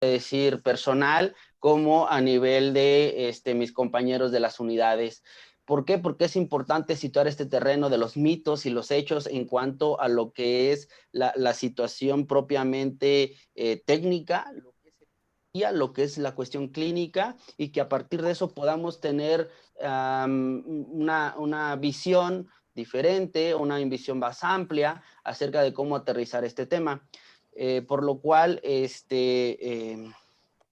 decir, personal, como a nivel de mis compañeros de las unidades. ¿Por qué? Porque es importante situar este terreno de los mitos y los hechos en cuanto a lo que es la situación propiamente técnica, lo que es la cuestión clínica, y que a partir de eso podamos tener una visión diferente, una visión más amplia acerca de cómo aterrizar este tema. Por lo cual,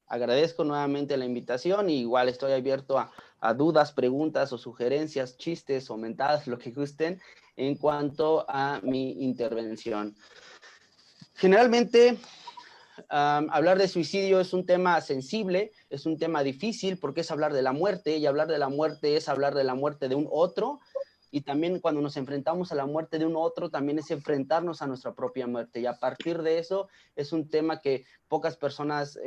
agradezco nuevamente la invitación y igual estoy abierto a dudas, preguntas o sugerencias, chistes o mentadas, lo que gusten, en cuanto a mi intervención. Generalmente, hablar de suicidio es un tema sensible, es un tema difícil porque es hablar de la muerte, y hablar de la muerte es hablar de la muerte de un otro, y también cuando nos enfrentamos a la muerte de un otro, también es enfrentarnos a nuestra propia muerte, y a partir de eso es un tema que pocas personas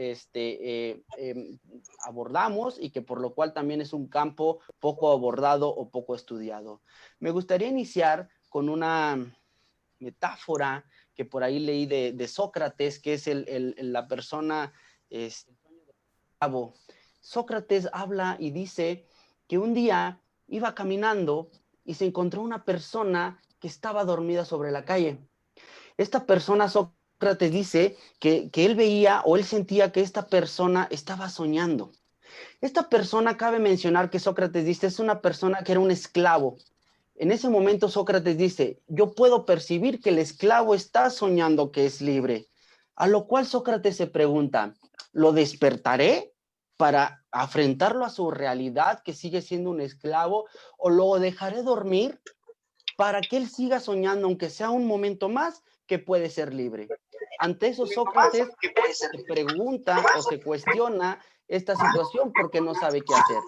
abordamos, y que por lo cual también es un campo poco abordado o poco estudiado. Me gustaría iniciar con una metáfora que por ahí leí de Sócrates, que es la persona esclavo. Sócrates habla y dice que un día iba caminando y se encontró una persona que estaba dormida sobre la calle. Esta persona, Sócrates dice que él veía o él sentía que esta persona estaba soñando. Esta persona, cabe mencionar que Sócrates dice, es una persona que era un esclavo. En ese momento Sócrates dice, yo puedo percibir que el esclavo está soñando que es libre. A lo cual Sócrates se pregunta, ¿lo despertaré para afrontarlo a su realidad, que sigue siendo un esclavo, o lo dejaré dormir para que él siga soñando, aunque sea un momento más, que puede ser libre? Ante eso Sócrates se pregunta o se cuestiona esta situación porque no sabe qué hacer.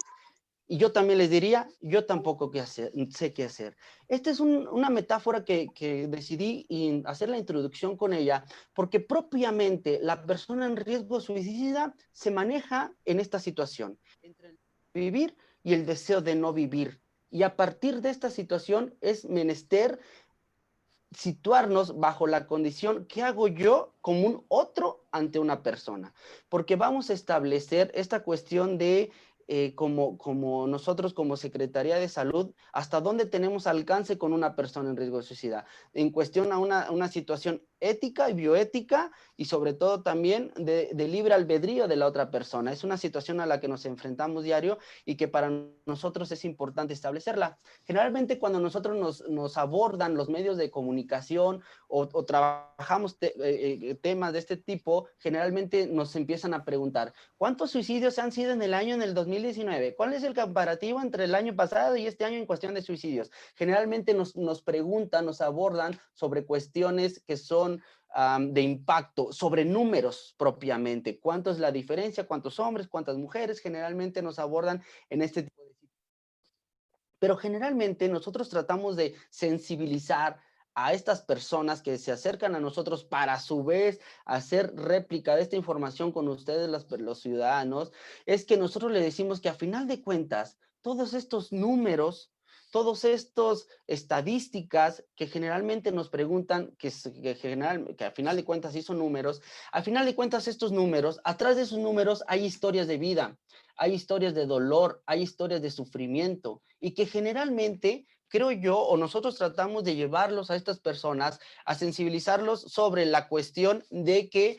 Y yo también les diría, yo tampoco sé qué hacer. Esta es una metáfora que decidí hacer la introducción con ella, porque propiamente la persona en riesgo suicida se maneja en esta situación, entre el vivir y el deseo de no vivir. Y a partir de esta situación es menester situarnos bajo la condición, ¿qué hago yo como un otro ante una persona? Porque vamos a establecer esta cuestión de como nosotros como Secretaría de Salud, hasta dónde tenemos alcance con una persona en riesgo de suicida, en cuestión a una situación ética y bioética, y sobre todo también de libre albedrío de la otra persona. Es una situación a la que nos enfrentamos diario y que para nosotros es importante establecerla. Generalmente cuando nosotros nos abordan los medios de comunicación o trabajamos temas de este tipo, generalmente nos empiezan a preguntar, ¿cuántos suicidios han sido en el 2019? ¿Cuál es el comparativo entre el año pasado y este año en cuestión de suicidios? Generalmente nos preguntan, nos abordan sobre cuestiones que son de impacto, sobre números propiamente. ¿Cuánto es la diferencia? ¿Cuántos hombres? ¿Cuántas mujeres? Generalmente nos abordan en este tipo de... Pero generalmente nosotros tratamos de sensibilizar a estas personas que se acercan a nosotros para a su vez hacer réplica de esta información con ustedes, los ciudadanos, es que nosotros le decimos que a final de cuentas, todos estos números, todos estos estadísticas que generalmente nos preguntan, que a final de cuentas sí son números, a final de cuentas estos números, atrás de esos números hay historias de vida, hay historias de dolor, hay historias de sufrimiento, y que generalmente, creo yo, o nosotros tratamos de llevarlos a estas personas, a sensibilizarlos sobre la cuestión de que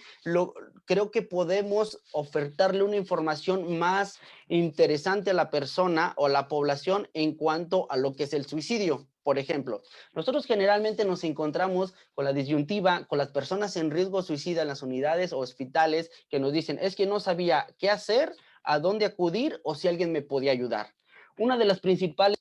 creo que podemos ofertarle una información más interesante a la persona o a la población en cuanto a lo que es el suicidio. Por ejemplo, nosotros generalmente nos encontramos con la disyuntiva, con las personas en riesgo suicida en las unidades o hospitales que nos dicen, es que no sabía qué hacer, a dónde acudir o si alguien me podía ayudar. Una de las principales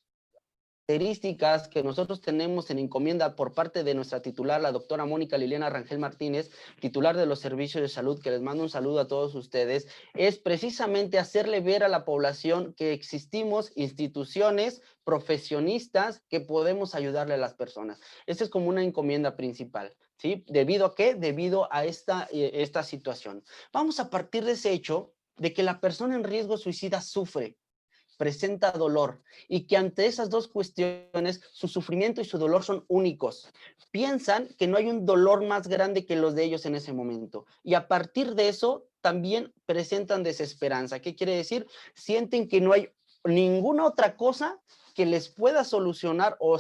características que nosotros tenemos en encomienda por parte de nuestra titular, la doctora Mónica Liliana Rangel Martínez, titular de los servicios de salud, que les mando un saludo a todos ustedes, es precisamente hacerle ver a la población que existimos instituciones profesionistas que podemos ayudarle a las personas. Esta es como una encomienda principal, ¿sí? ¿Debido a qué? Debido a esta situación. Vamos a partir de ese hecho de que la persona en riesgo suicida sufre, presenta dolor, y que ante esas dos cuestiones su sufrimiento y su dolor son únicos. Piensan que no hay un dolor más grande que los de ellos en ese momento, y a partir de eso también presentan desesperanza. ¿Qué quiere decir? Sienten que no hay ninguna otra cosa que les pueda solucionar o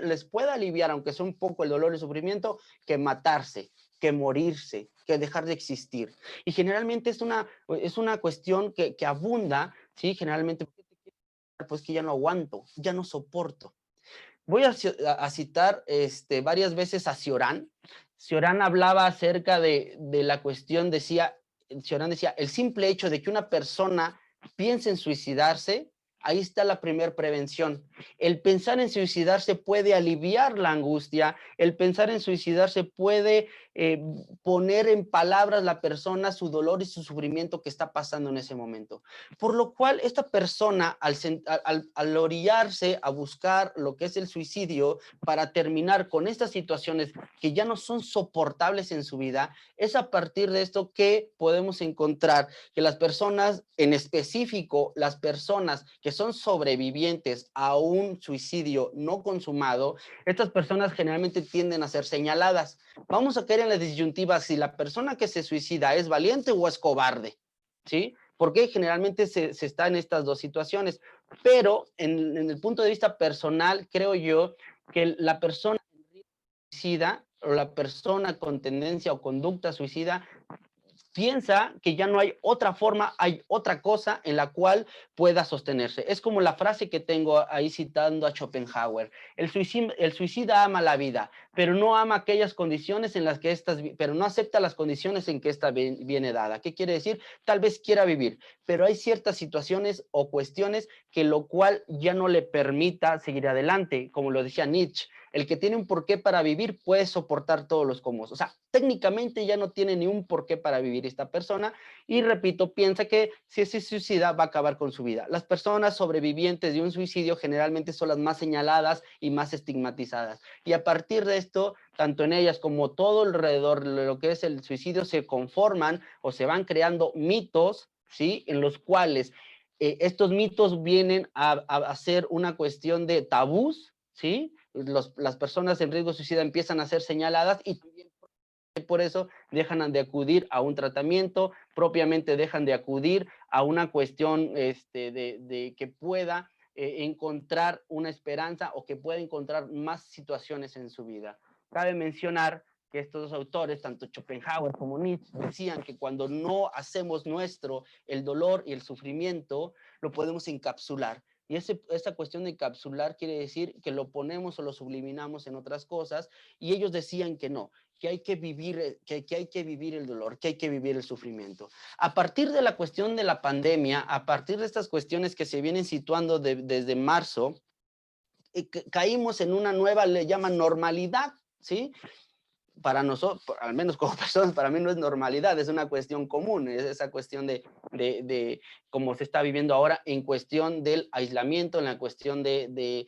les pueda aliviar, aunque sea un poco el dolor y el sufrimiento, que matarse, que morirse, que dejar de existir. Y generalmente es una cuestión que abunda, ¿sí? Generalmente, pues que ya no aguanto, ya no soporto. Voy a citar varias veces a Cioran. Cioran hablaba acerca de la cuestión, Cioran decía, el simple hecho de que una persona piense en suicidarse, ahí está la primera prevención. El pensar en suicidarse puede aliviar la angustia, el pensar en suicidarse puede poner en palabras la persona su dolor y su sufrimiento que está pasando en ese momento. Por lo cual, esta persona, al orillarse a buscar lo que es el suicidio para terminar con estas situaciones que ya no son soportables en su vida, es a partir de esto que podemos encontrar que las personas, en específico, las personas que son sobrevivientes a un suicidio no consumado, estas personas generalmente tienden a ser señaladas. Vamos a caer en la disyuntiva si la persona que se suicida es valiente o es cobarde, ¿sí? Porque generalmente se está en estas dos situaciones. Pero en el punto de vista personal, creo yo que la persona suicida o la persona con tendencia o conducta suicida piensa que ya no hay otra forma, hay otra cosa en la cual pueda sostenerse. Es como la frase que tengo ahí citando a Schopenhauer. El suicida ama la vida, pero no ama aquellas condiciones en las que pero no acepta las condiciones en que esta viene dada. ¿Qué quiere decir? Tal vez quiera vivir, pero hay ciertas situaciones o cuestiones que lo cual ya no le permita seguir adelante, como lo decía Nietzsche. El que tiene un porqué para vivir puede soportar todos los cómo. O sea, técnicamente ya no tiene ni un porqué para vivir esta persona y, repito, piensa que si se suicida va a acabar con su vida. Las personas sobrevivientes de un suicidio generalmente son las más señaladas y más estigmatizadas. Y a partir de esto, tanto en ellas como todo alrededor de lo que es el suicidio se conforman o se van creando mitos, ¿sí? En los cuales estos mitos vienen a ser una cuestión de tabús, ¿sí? Las personas en riesgo suicida empiezan a ser señaladas y también por eso dejan de acudir a un tratamiento, propiamente dejan de acudir a una cuestión de que pueda encontrar una esperanza o que pueda encontrar más situaciones en su vida. Cabe mencionar que estos dos autores, tanto Schopenhauer como Nietzsche, decían que cuando no hacemos nuestro el dolor y el sufrimiento, lo podemos encapsular. Y esa cuestión de encapsular quiere decir que lo ponemos o lo subliminamos en otras cosas, y ellos decían que no, que hay que vivir, que hay que vivir el dolor, que hay que vivir el sufrimiento. A partir de la cuestión de la pandemia, a partir de estas cuestiones que se vienen situando desde marzo, caímos en una nueva, le llaman normalidad, ¿sí? Para nosotros, al menos como personas, para mí no es normalidad, es una cuestión común, es esa cuestión de cómo se está viviendo ahora en cuestión del aislamiento, en la cuestión del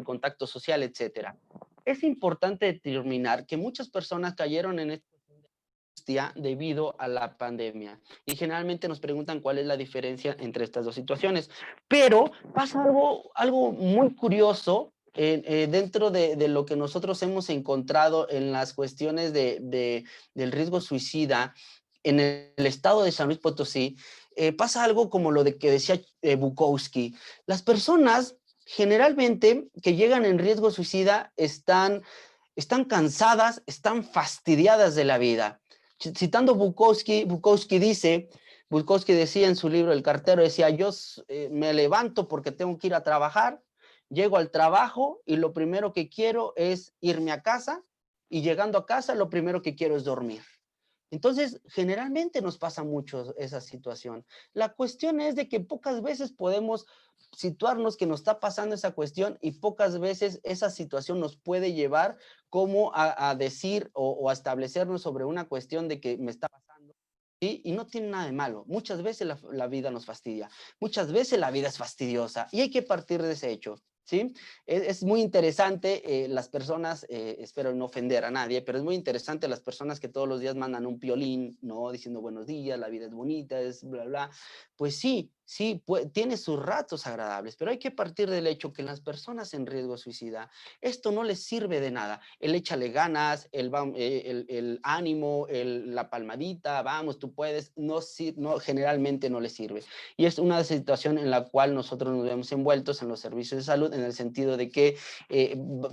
contacto social, etcétera. Es importante determinar que muchas personas cayeron en esta angustia debido a la pandemia y generalmente nos preguntan cuál es la diferencia entre estas dos situaciones, pero pasa algo muy curioso dentro de lo que nosotros hemos encontrado en las cuestiones del riesgo suicida en el estado de San Luis Potosí. Pasa algo como lo de que decía Bukowski. Las personas generalmente que llegan en riesgo suicida están cansadas, están fastidiadas de la vida. Citando Bukowski decía en su libro El cartero, decía, yo me levanto porque tengo que ir a trabajar, llego al trabajo y lo primero que quiero es irme a casa, y llegando a casa lo primero que quiero es dormir. Entonces, generalmente nos pasa mucho esa situación. La cuestión es de que pocas veces podemos situarnos que nos está pasando esa cuestión, y pocas veces esa situación nos puede llevar como a decir o a establecernos sobre una cuestión de que me está pasando. ¿Sí? Y no tiene nada de malo. Muchas veces la vida nos fastidia. Muchas veces la vida es fastidiosa y hay que partir de ese hecho. ¿Sí? Es muy interesante las personas, espero no ofender a nadie, pero es muy interesante las personas que todos los días mandan un piolín, ¿no? Diciendo buenos días, la vida es bonita, es bla, bla. Pues sí, sí, tiene sus ratos agradables, pero hay que partir del hecho que las personas en riesgo suicida, esto no les sirve de nada. El échale ganas, el ánimo, la palmadita, vamos, tú puedes, no, no, generalmente no les sirve. Y es una situación en la cual nosotros nos vemos envueltos en los servicios de salud, en el sentido de que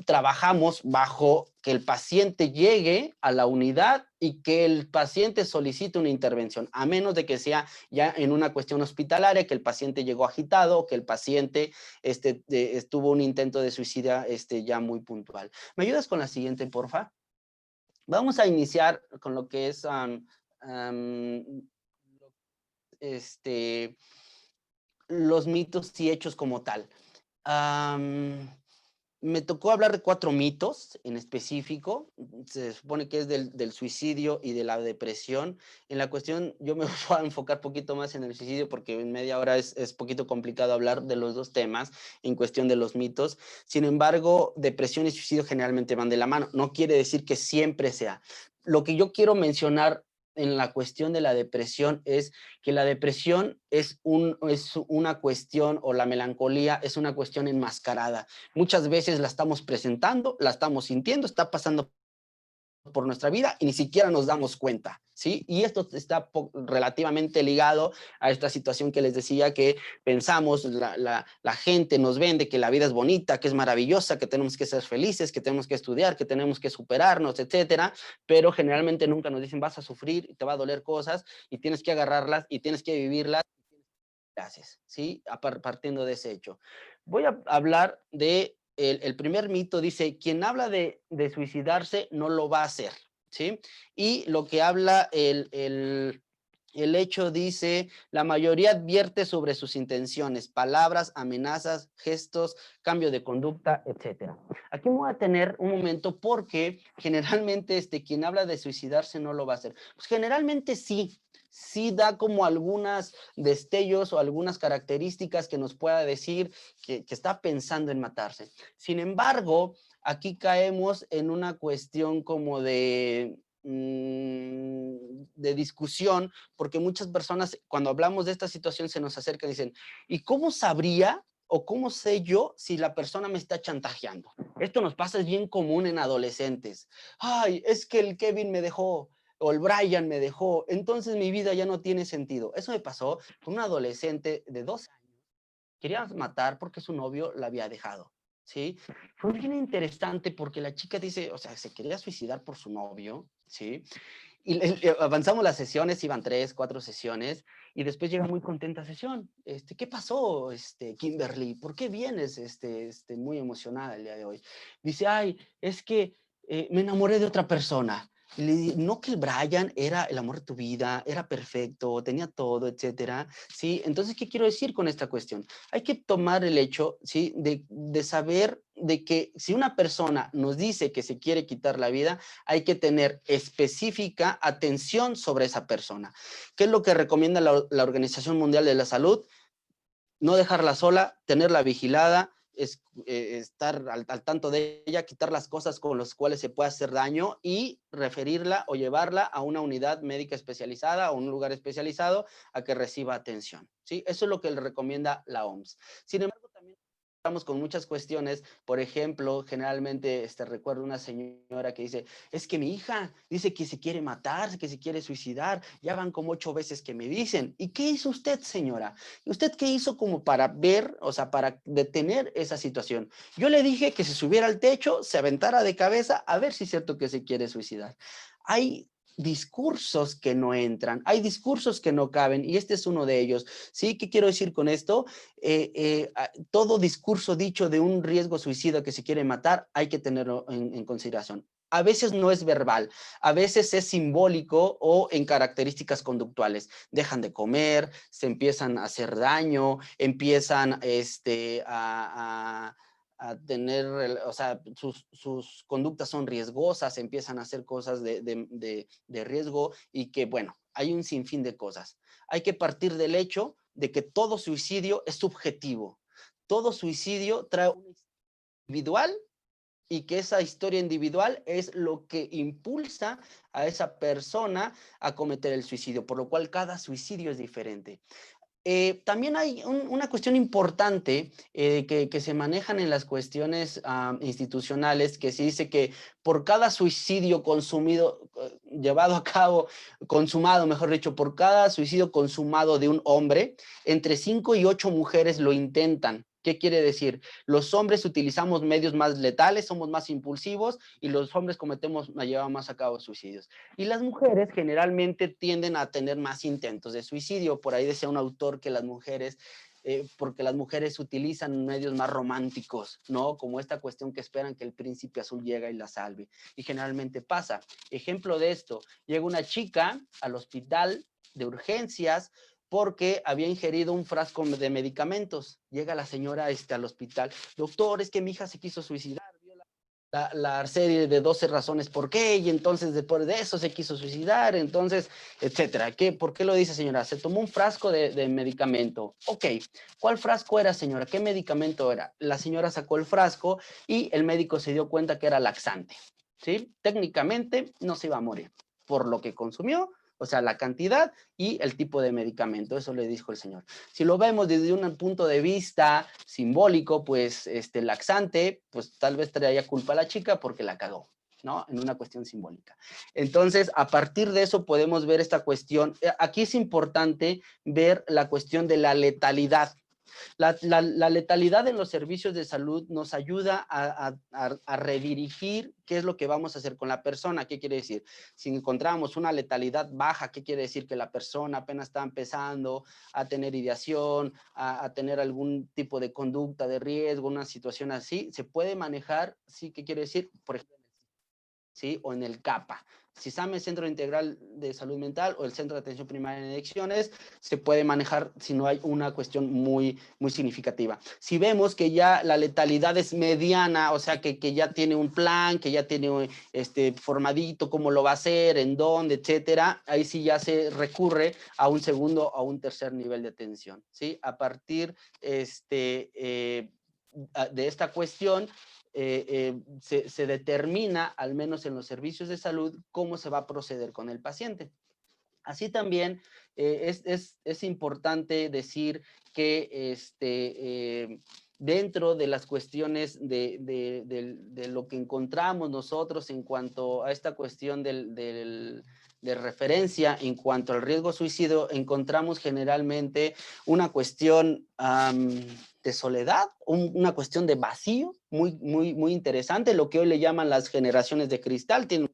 trabajamos bajo que el paciente llegue a la unidad y que el paciente solicite una intervención, a menos de que sea ya en una cuestión hospitalaria, que el paciente llegó agitado, que el paciente tuvo un intento de suicidio ya muy puntual. ¿Me ayudas con la siguiente, porfa? Vamos a iniciar con lo que es los mitos y hechos como tal. Me tocó hablar de 4 mitos en específico. Se supone que es del suicidio y de la depresión. En la cuestión, yo me voy a enfocar un poquito más en el suicidio, porque en media hora es poquito complicado hablar de los dos temas en cuestión de los mitos. Sin embargo, depresión y suicidio generalmente van de la mano. No quiere decir que siempre sea. Lo que yo quiero mencionar en la cuestión de la depresión es que la depresión es una cuestión, o la melancolía es una cuestión enmascarada. Muchas veces la estamos presentando, la estamos sintiendo, está pasando por nuestra vida y ni siquiera nos damos cuenta, ¿sí? Y esto está relativamente ligado a esta situación que les decía, que pensamos, la gente nos vende que la vida es bonita, que es maravillosa, que tenemos que ser felices, que tenemos que estudiar, que tenemos que superarnos, etcétera, pero generalmente nunca nos dicen vas a sufrir, te va a doler cosas y tienes que agarrarlas y tienes que vivirlas. Gracias, ¿sí? Partiendo de ese hecho. Voy a hablar de el primer mito. Dice, quien habla de suicidarse no lo va a hacer, ¿sí? Y lo que habla el hecho dice, la mayoría advierte sobre sus intenciones, palabras, amenazas, gestos, cambio de conducta, etcétera. Aquí me voy a tener un momento, porque generalmente quien habla de suicidarse no lo va a hacer. Pues generalmente sí da como algunas destellos o algunas características que nos pueda decir que está pensando en matarse. Sin embargo, aquí caemos en una cuestión como de discusión, porque muchas personas, cuando hablamos de esta situación, se nos acercan y dicen, ¿y cómo sabría o cómo sé yo si la persona me está chantajeando? Esto nos pasa, es bien común en adolescentes. Ay, es que el Kevin me dejó, o el Brian me dejó, entonces mi vida ya no tiene sentido. Eso me pasó con un adolescente de 12 años. Quería matar porque su novio la había dejado, ¿sí? Fue bien interesante porque la chica dice, o sea, se quería suicidar por su novio, ¿sí? Y avanzamos las sesiones, iban 3, 4 sesiones, y después llega muy contenta sesión. ¿Qué pasó, Kimberly? ¿Por qué vienes muy emocionada el día de hoy? Dice, ay, es que me enamoré de otra persona. Y le dije, no, que el Brian era el amor de tu vida, era perfecto, tenía todo, etcétera, ¿sí? Entonces, ¿qué quiero decir con esta cuestión? Hay que tomar el hecho, ¿sí? De saber de que si una persona nos dice que se quiere quitar la vida, hay que tener específica atención sobre esa persona. ¿Qué es lo que recomienda la Organización Mundial de la Salud? No dejarla sola, tenerla vigilada, estar al tanto de ella, quitar las cosas con las cuales se puede hacer daño y referirla o llevarla a una unidad médica especializada o un lugar especializado a que reciba atención, ¿sí? Eso es lo que le recomienda la OMS. Sin embargo, también estamos con muchas cuestiones. Por ejemplo, generalmente recuerdo una señora que dice, es que mi hija dice que se quiere matar, que se quiere suicidar, ya van como 8 veces que me dicen. ¿Y qué hizo usted, señora? ¿Usted qué hizo como para ver, o sea, para detener esa situación? Yo le dije que se subiera al techo, se aventara de cabeza, a ver si es cierto que se quiere suicidar. Hay discursos que no entran, hay discursos que no caben, y este es uno de ellos, ¿sí? ¿Qué quiero decir con esto? Todo discurso dicho de un riesgo suicida que se quiere matar, hay que tenerlo en consideración. A veces no es verbal, a veces es simbólico o en características conductuales. Dejan de comer, se empiezan a hacer daño, empiezan a tener, o sea, sus conductas son riesgosas, empiezan a hacer cosas de riesgo, y que, bueno, hay un sinfín de cosas. Hay que partir del hecho de que todo suicidio es subjetivo. Todo suicidio trae una historia individual, y que esa historia individual es lo que impulsa a esa persona a cometer el suicidio, por lo cual cada suicidio es diferente. También hay una cuestión importante que se manejan en las cuestiones institucionales, que se dice que por cada suicidio consumido, llevado a cabo, consumado, mejor dicho, por cada suicidio consumado de un hombre, entre 5 y 8 mujeres lo intentan. ¿Qué quiere decir? Los hombres utilizamos medios más letales, somos más impulsivos y los hombres llevamos más a cabo suicidios. Y las mujeres generalmente tienden a tener más intentos de suicidio. Por ahí decía un autor que las mujeres, porque las mujeres utilizan medios más románticos, ¿no? Como esta cuestión que esperan que el príncipe azul llegue y la salve. Y generalmente pasa. Ejemplo de esto, llega una chica al hospital de urgencias porque había ingerido un frasco de medicamentos. Llega la señora al hospital, doctor, es que mi hija se quiso suicidar, vio la serie de 12 razones por qué, y entonces después de eso se quiso suicidar, entonces, etcétera. ¿Por qué lo dice, señora? Se tomó un frasco de medicamento. Ok, ¿cuál frasco era, señora? ¿Qué medicamento era? La señora sacó el frasco y el médico se dio cuenta que era laxante, ¿sí? Técnicamente no se iba a morir por lo que consumió, o sea, la cantidad y el tipo de medicamento, eso le dijo el señor. Si lo vemos desde un punto de vista simbólico, pues laxante, pues tal vez traía culpa a la chica porque la cagó, ¿no? En una cuestión simbólica. Entonces, a partir de eso podemos ver esta cuestión. Aquí es importante ver la cuestión de la letalidad. La letalidad en los servicios de salud nos ayuda a redirigir qué es lo que vamos a hacer con la persona. ¿Qué quiere decir? Si encontramos una letalidad baja, ¿qué quiere decir? Que la persona apenas está empezando a tener ideación, a tener algún tipo de conducta de riesgo, una situación así, se puede manejar, ¿sí? ¿Qué quiere decir? Por ejemplo, ¿sí? O en el CAPA. CISAME, Centro Integral de Salud Mental, o el Centro de Atención Primaria en Adicciones, se puede manejar si no hay una cuestión muy, muy significativa. Si vemos que ya la letalidad es mediana, o sea, que ya tiene un plan, que ya tiene formadito cómo lo va a hacer, en dónde, etcétera, ahí sí ya se recurre a un segundo o un tercer nivel de atención, ¿sí? A partir de esta cuestión, se determina, al menos en los servicios de salud, cómo se va a proceder con el paciente. Así también es importante decir que dentro de las cuestiones de lo que encontramos nosotros en cuanto a esta cuestión de referencia en cuanto al riesgo suicidio, encontramos generalmente una cuestión de soledad, una cuestión de vacío muy, muy, muy interesante, lo que hoy le llaman las generaciones de cristal, tiene,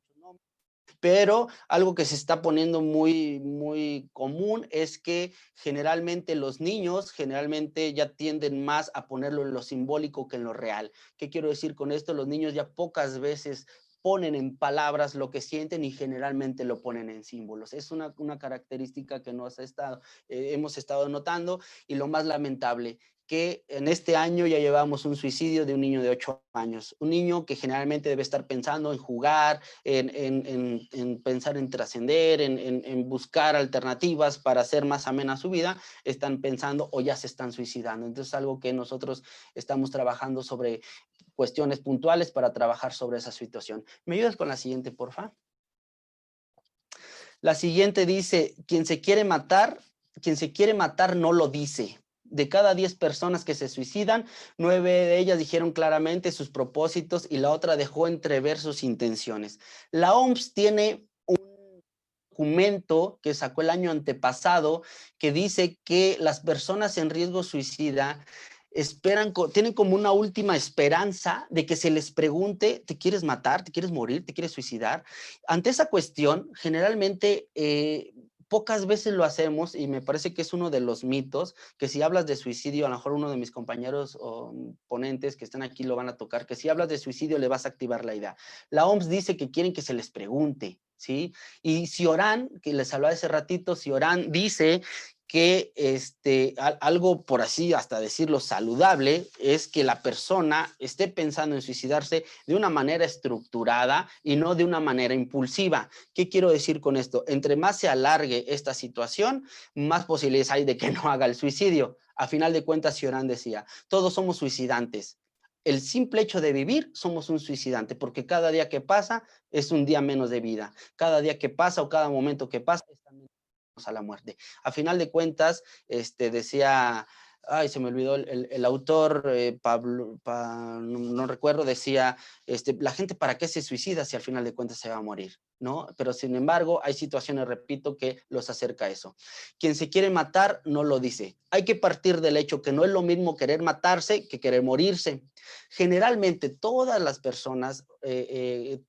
pero algo que se está poniendo muy, muy común es que generalmente los niños generalmente ya tienden más a ponerlo en lo simbólico que en lo real. ¿Qué quiero decir con esto? Los niños ya pocas veces ponen en palabras lo que sienten y generalmente lo ponen en símbolos. Es una característica que hemos estado notando, y lo más lamentable, que en este año ya llevamos un suicidio de un niño de 8 años. Un niño que generalmente debe estar pensando en jugar, en pensar en trascender, en buscar alternativas para hacer más amena su vida, están pensando o ya se están suicidando. Entonces, algo que nosotros estamos trabajando sobre cuestiones puntuales para trabajar sobre esa situación. ¿Me ayudas con la siguiente, porfa? La siguiente dice, quien se quiere matar no lo dice. De cada 10 personas que se suicidan, 9 de ellas dijeron claramente sus propósitos y la otra dejó entrever sus intenciones. La OMS tiene un documento que sacó el año antepasado que dice que las personas en riesgo suicida tienen como una última esperanza de que se les pregunte, ¿te quieres matar? ¿Te quieres morir? ¿Te quieres suicidar? Ante esa cuestión, generalmente pocas veces lo hacemos, y me parece que es uno de los mitos, que si hablas de suicidio, a lo mejor uno de mis compañeros o ponentes que están aquí lo van a tocar, que si hablas de suicidio le vas a activar la idea. La OMS dice que quieren que se les pregunte, ¿sí? Y Cioran, que les hablaba hace ratito, Cioran dice que algo, por así hasta decirlo, saludable, es que la persona esté pensando en suicidarse de una manera estructurada y no de una manera impulsiva. ¿Qué quiero decir con esto? Entre más se alargue esta situación, más posibilidades hay de que no haga el suicidio. A final de cuentas, Cioran decía, todos somos suicidantes. El simple hecho de vivir, somos un suicidante, porque cada día que pasa es un día menos de vida. Cada día que pasa o cada momento que pasa es también a la muerte. A final de cuentas, decía, ay, se me olvidó el autor, Pablo, no recuerdo, decía, la gente para qué se suicida si al final de cuentas se va a morir, ¿no? Pero sin embargo, hay situaciones, repito, que los acerca a eso. Quien se quiere matar no lo dice. Hay que partir del hecho que no es lo mismo querer matarse que querer morirse. Generalmente todas las personas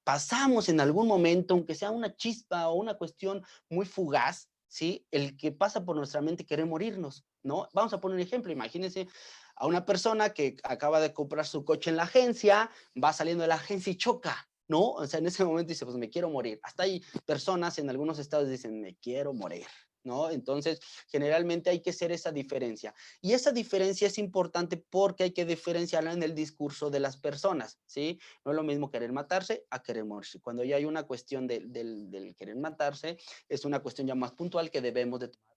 pasamos en algún momento, aunque sea una chispa o una cuestión muy fugaz, ¿sí? El que pasa por nuestra mente querer morirnos, ¿no? Vamos a poner un ejemplo, imagínense a una persona que acaba de comprar su coche en la agencia, va saliendo de la agencia y choca, ¿no? O sea, en ese momento dice, pues me quiero morir. Hasta hay personas en algunos estados dicen, me quiero morir, ¿no? Entonces, generalmente hay que hacer esa diferencia. Y esa diferencia es importante porque hay que diferenciarla en el discurso de las personas, ¿sí? No es lo mismo querer matarse a querer morirse. Cuando ya hay una cuestión del querer matarse, es una cuestión ya más puntual que debemos de tomar.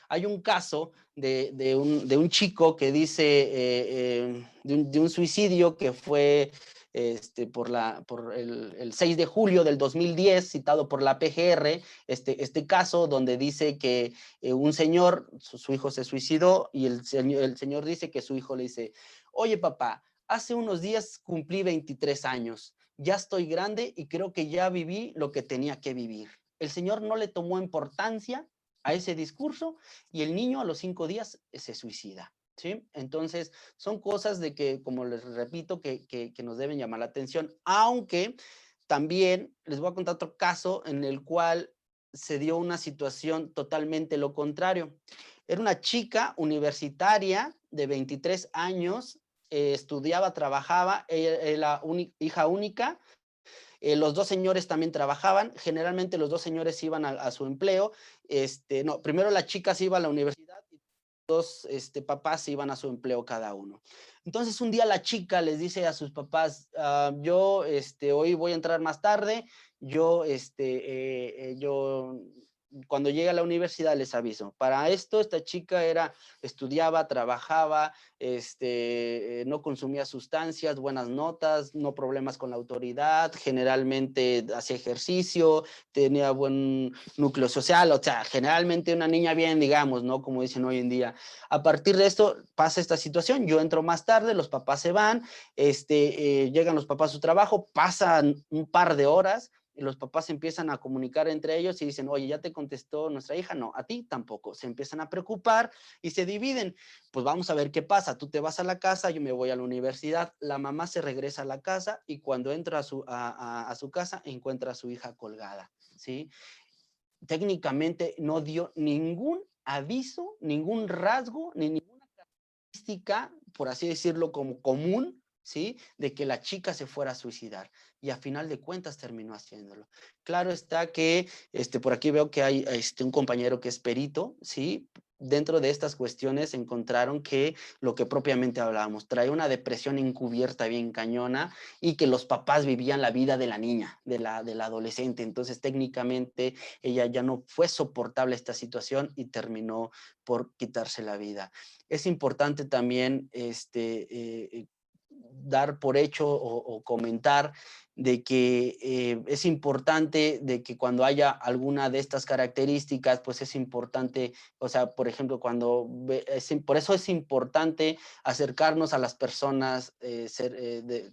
Hay un caso de un chico que dice de un suicidio que fue por el 6 de julio del 2010, citado por la PGR, este caso donde dice que un señor, su hijo se suicidó y el señor dice que su hijo le dice, oye papá, hace unos días cumplí 23 años, ya estoy grande y creo que ya viví lo que tenía que vivir. El señor no le tomó importancia a ese discurso y el niño a los 5 días se suicida, ¿sí? Entonces, son cosas de que, como les repito, que nos deben llamar la atención, aunque también les voy a contar otro caso en el cual se dio una situación totalmente lo contrario. Era una chica universitaria de 23 años, estudiaba, trabajaba, ella era hija única. Los dos señores también trabajaban, generalmente los dos señores iban a su empleo, no, primero la chica se iba a la universidad y los dos papás se iban a su empleo cada uno. Entonces un día la chica les dice a sus papás, yo hoy voy a entrar más tarde, yo cuando llegue a la universidad les aviso. Para esto esta chica estudiaba, trabajaba, no consumía sustancias, buenas notas, no problemas con la autoridad, generalmente hacía ejercicio, tenía buen núcleo social, o sea, generalmente una niña bien, digamos, ¿no? Como dicen hoy en día. A partir de esto pasa esta situación, yo entro más tarde, los papás se van, llegan los papás a su trabajo, pasan un par de horas, y los papás se empiezan a comunicar entre ellos y dicen, oye, ¿ya te contestó nuestra hija? No, a ti tampoco. Se empiezan a preocupar y se dividen. Pues vamos a ver qué pasa. Tú te vas a la casa, yo me voy a la universidad. La mamá se regresa a la casa y cuando entra a su casa encuentra a su hija colgada, ¿sí? Técnicamente no dio ningún aviso, ningún rasgo, ni ninguna característica, por así decirlo, como común, ¿sí? De que la chica se fuera a suicidar. Y a final de cuentas terminó haciéndolo. Claro está que, por aquí veo que hay un compañero que es perito, ¿sí? Dentro de estas cuestiones encontraron que lo que propiamente hablábamos, trae una depresión encubierta bien cañona y que los papás vivían la vida de la niña, de la adolescente. Entonces técnicamente ella ya no fue soportable esta situación y terminó por quitarse la vida. Es importante también dar por hecho o comentar de que es importante de que cuando haya alguna de estas características, pues es importante, o sea, por ejemplo, por eso es importante acercarnos a las personas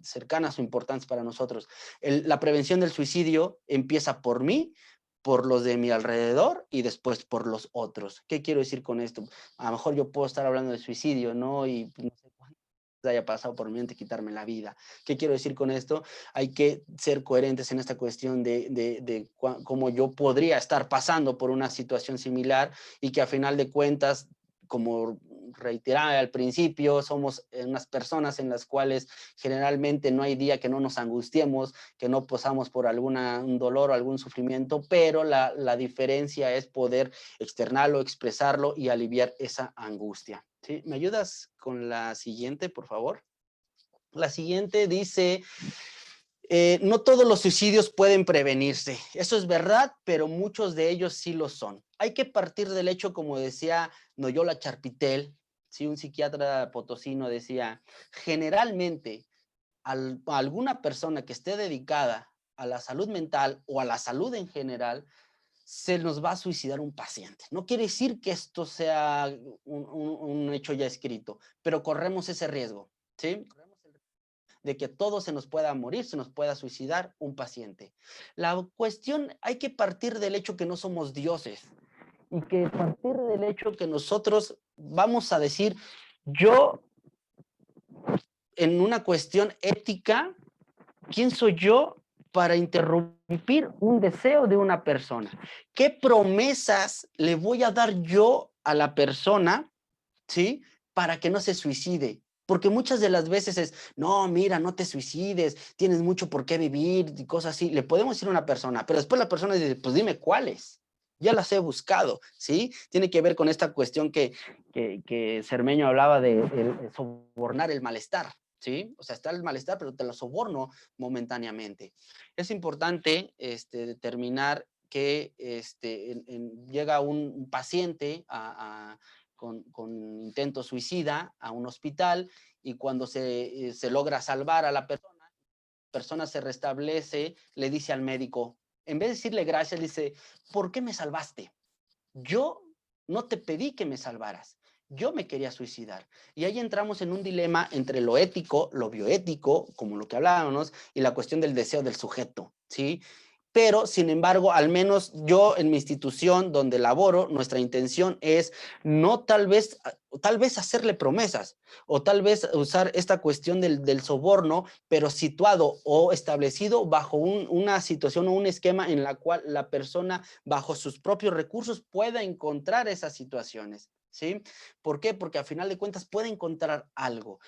cercanas o importantes para nosotros. La prevención del suicidio empieza por mí, por los de mi alrededor y después por los otros. ¿Qué quiero decir con esto? A lo mejor yo puedo estar hablando de suicidio, ¿no? Y no sé cuánto haya pasado por mi mente quitarme la vida. ¿Qué quiero decir con esto? Hay que ser coherentes en esta cuestión de cómo yo podría estar pasando por una situación similar y que a final de cuentas, como reiteraba al principio, somos unas personas en las cuales generalmente no hay día que no nos angustiemos, que no pasamos por un dolor o algún sufrimiento, pero la diferencia es poder externarlo, expresarlo y aliviar esa angustia. ¿Sí? ¿Me ayudas con la siguiente, por favor? La siguiente dice, no todos los suicidios pueden prevenirse. Eso es verdad, pero muchos de ellos sí lo son. Hay que partir del hecho, como decía Noyola Charpitel, ¿sí? Un psiquiatra potosino decía, generalmente a alguna persona que esté dedicada a la salud mental o a la salud en general, se nos va a suicidar un paciente. No quiere decir que esto sea un hecho ya escrito, pero corremos ese riesgo, ¿sí? De que todo se nos pueda morir, se nos pueda suicidar un paciente. La cuestión, hay que partir del hecho que no somos dioses y que partir del hecho que nosotros vamos a decir, yo en una cuestión ética, ¿quién soy yo para interrumpir un deseo de una persona? ¿Qué promesas le voy a dar yo a la persona, ¿sí? Para que no se suicide. Porque muchas de las veces es, no, mira, no te suicides, tienes mucho por qué vivir y cosas así. Le podemos decir a una persona, pero después la persona dice, pues dime cuáles. Ya las he buscado, ¿sí? Tiene que ver con esta cuestión que Cermeño hablaba de sobornar el malestar, ¿sí? O sea, está el malestar, pero te lo soborno momentáneamente. Es importante determinar que llega un paciente con intento suicida a un hospital y cuando se logra salvar a la persona se restablece, le dice al médico, en vez de decirle gracias, dice, ¿por qué me salvaste? Yo no te pedí que me salvaras. Yo me quería suicidar. Y ahí entramos en un dilema entre lo ético, lo bioético, como lo que hablábamos, y la cuestión del deseo del sujeto, ¿sí? Pero, sin embargo, al menos yo en mi institución donde laboro, nuestra intención es no tal vez hacerle promesas o tal vez usar esta cuestión del soborno, pero situado o establecido bajo una situación o un esquema en la cual la persona, bajo sus propios recursos, pueda encontrar esas situaciones. ¿Sí? ¿Por qué? Porque al final de cuentas puede encontrar algo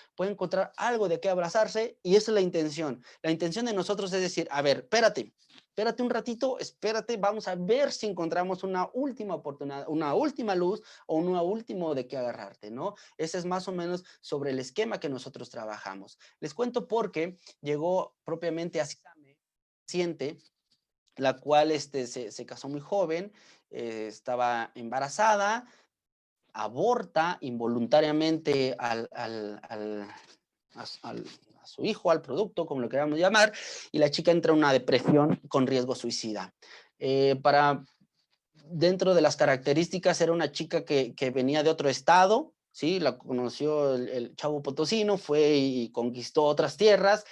de qué abrazarse y esa es la intención. La intención de nosotros es decir, a ver, espérate un ratito, espérate, vamos a ver si encontramos una última oportunidad, una última luz o un último de qué agarrarte, ¿no? Ese es más o menos sobre el esquema que nosotros trabajamos. Les cuento porque llegó propiamente a paciente, la cual se casó muy joven, estaba embarazada, aborta involuntariamente a su hijo, al producto, como lo queramos llamar, y la chica entra en una depresión con riesgo suicida. Dentro de las características, era una chica que venía de otro estado, ¿sí? La conoció el chavo potosino, fue y conquistó otras tierras,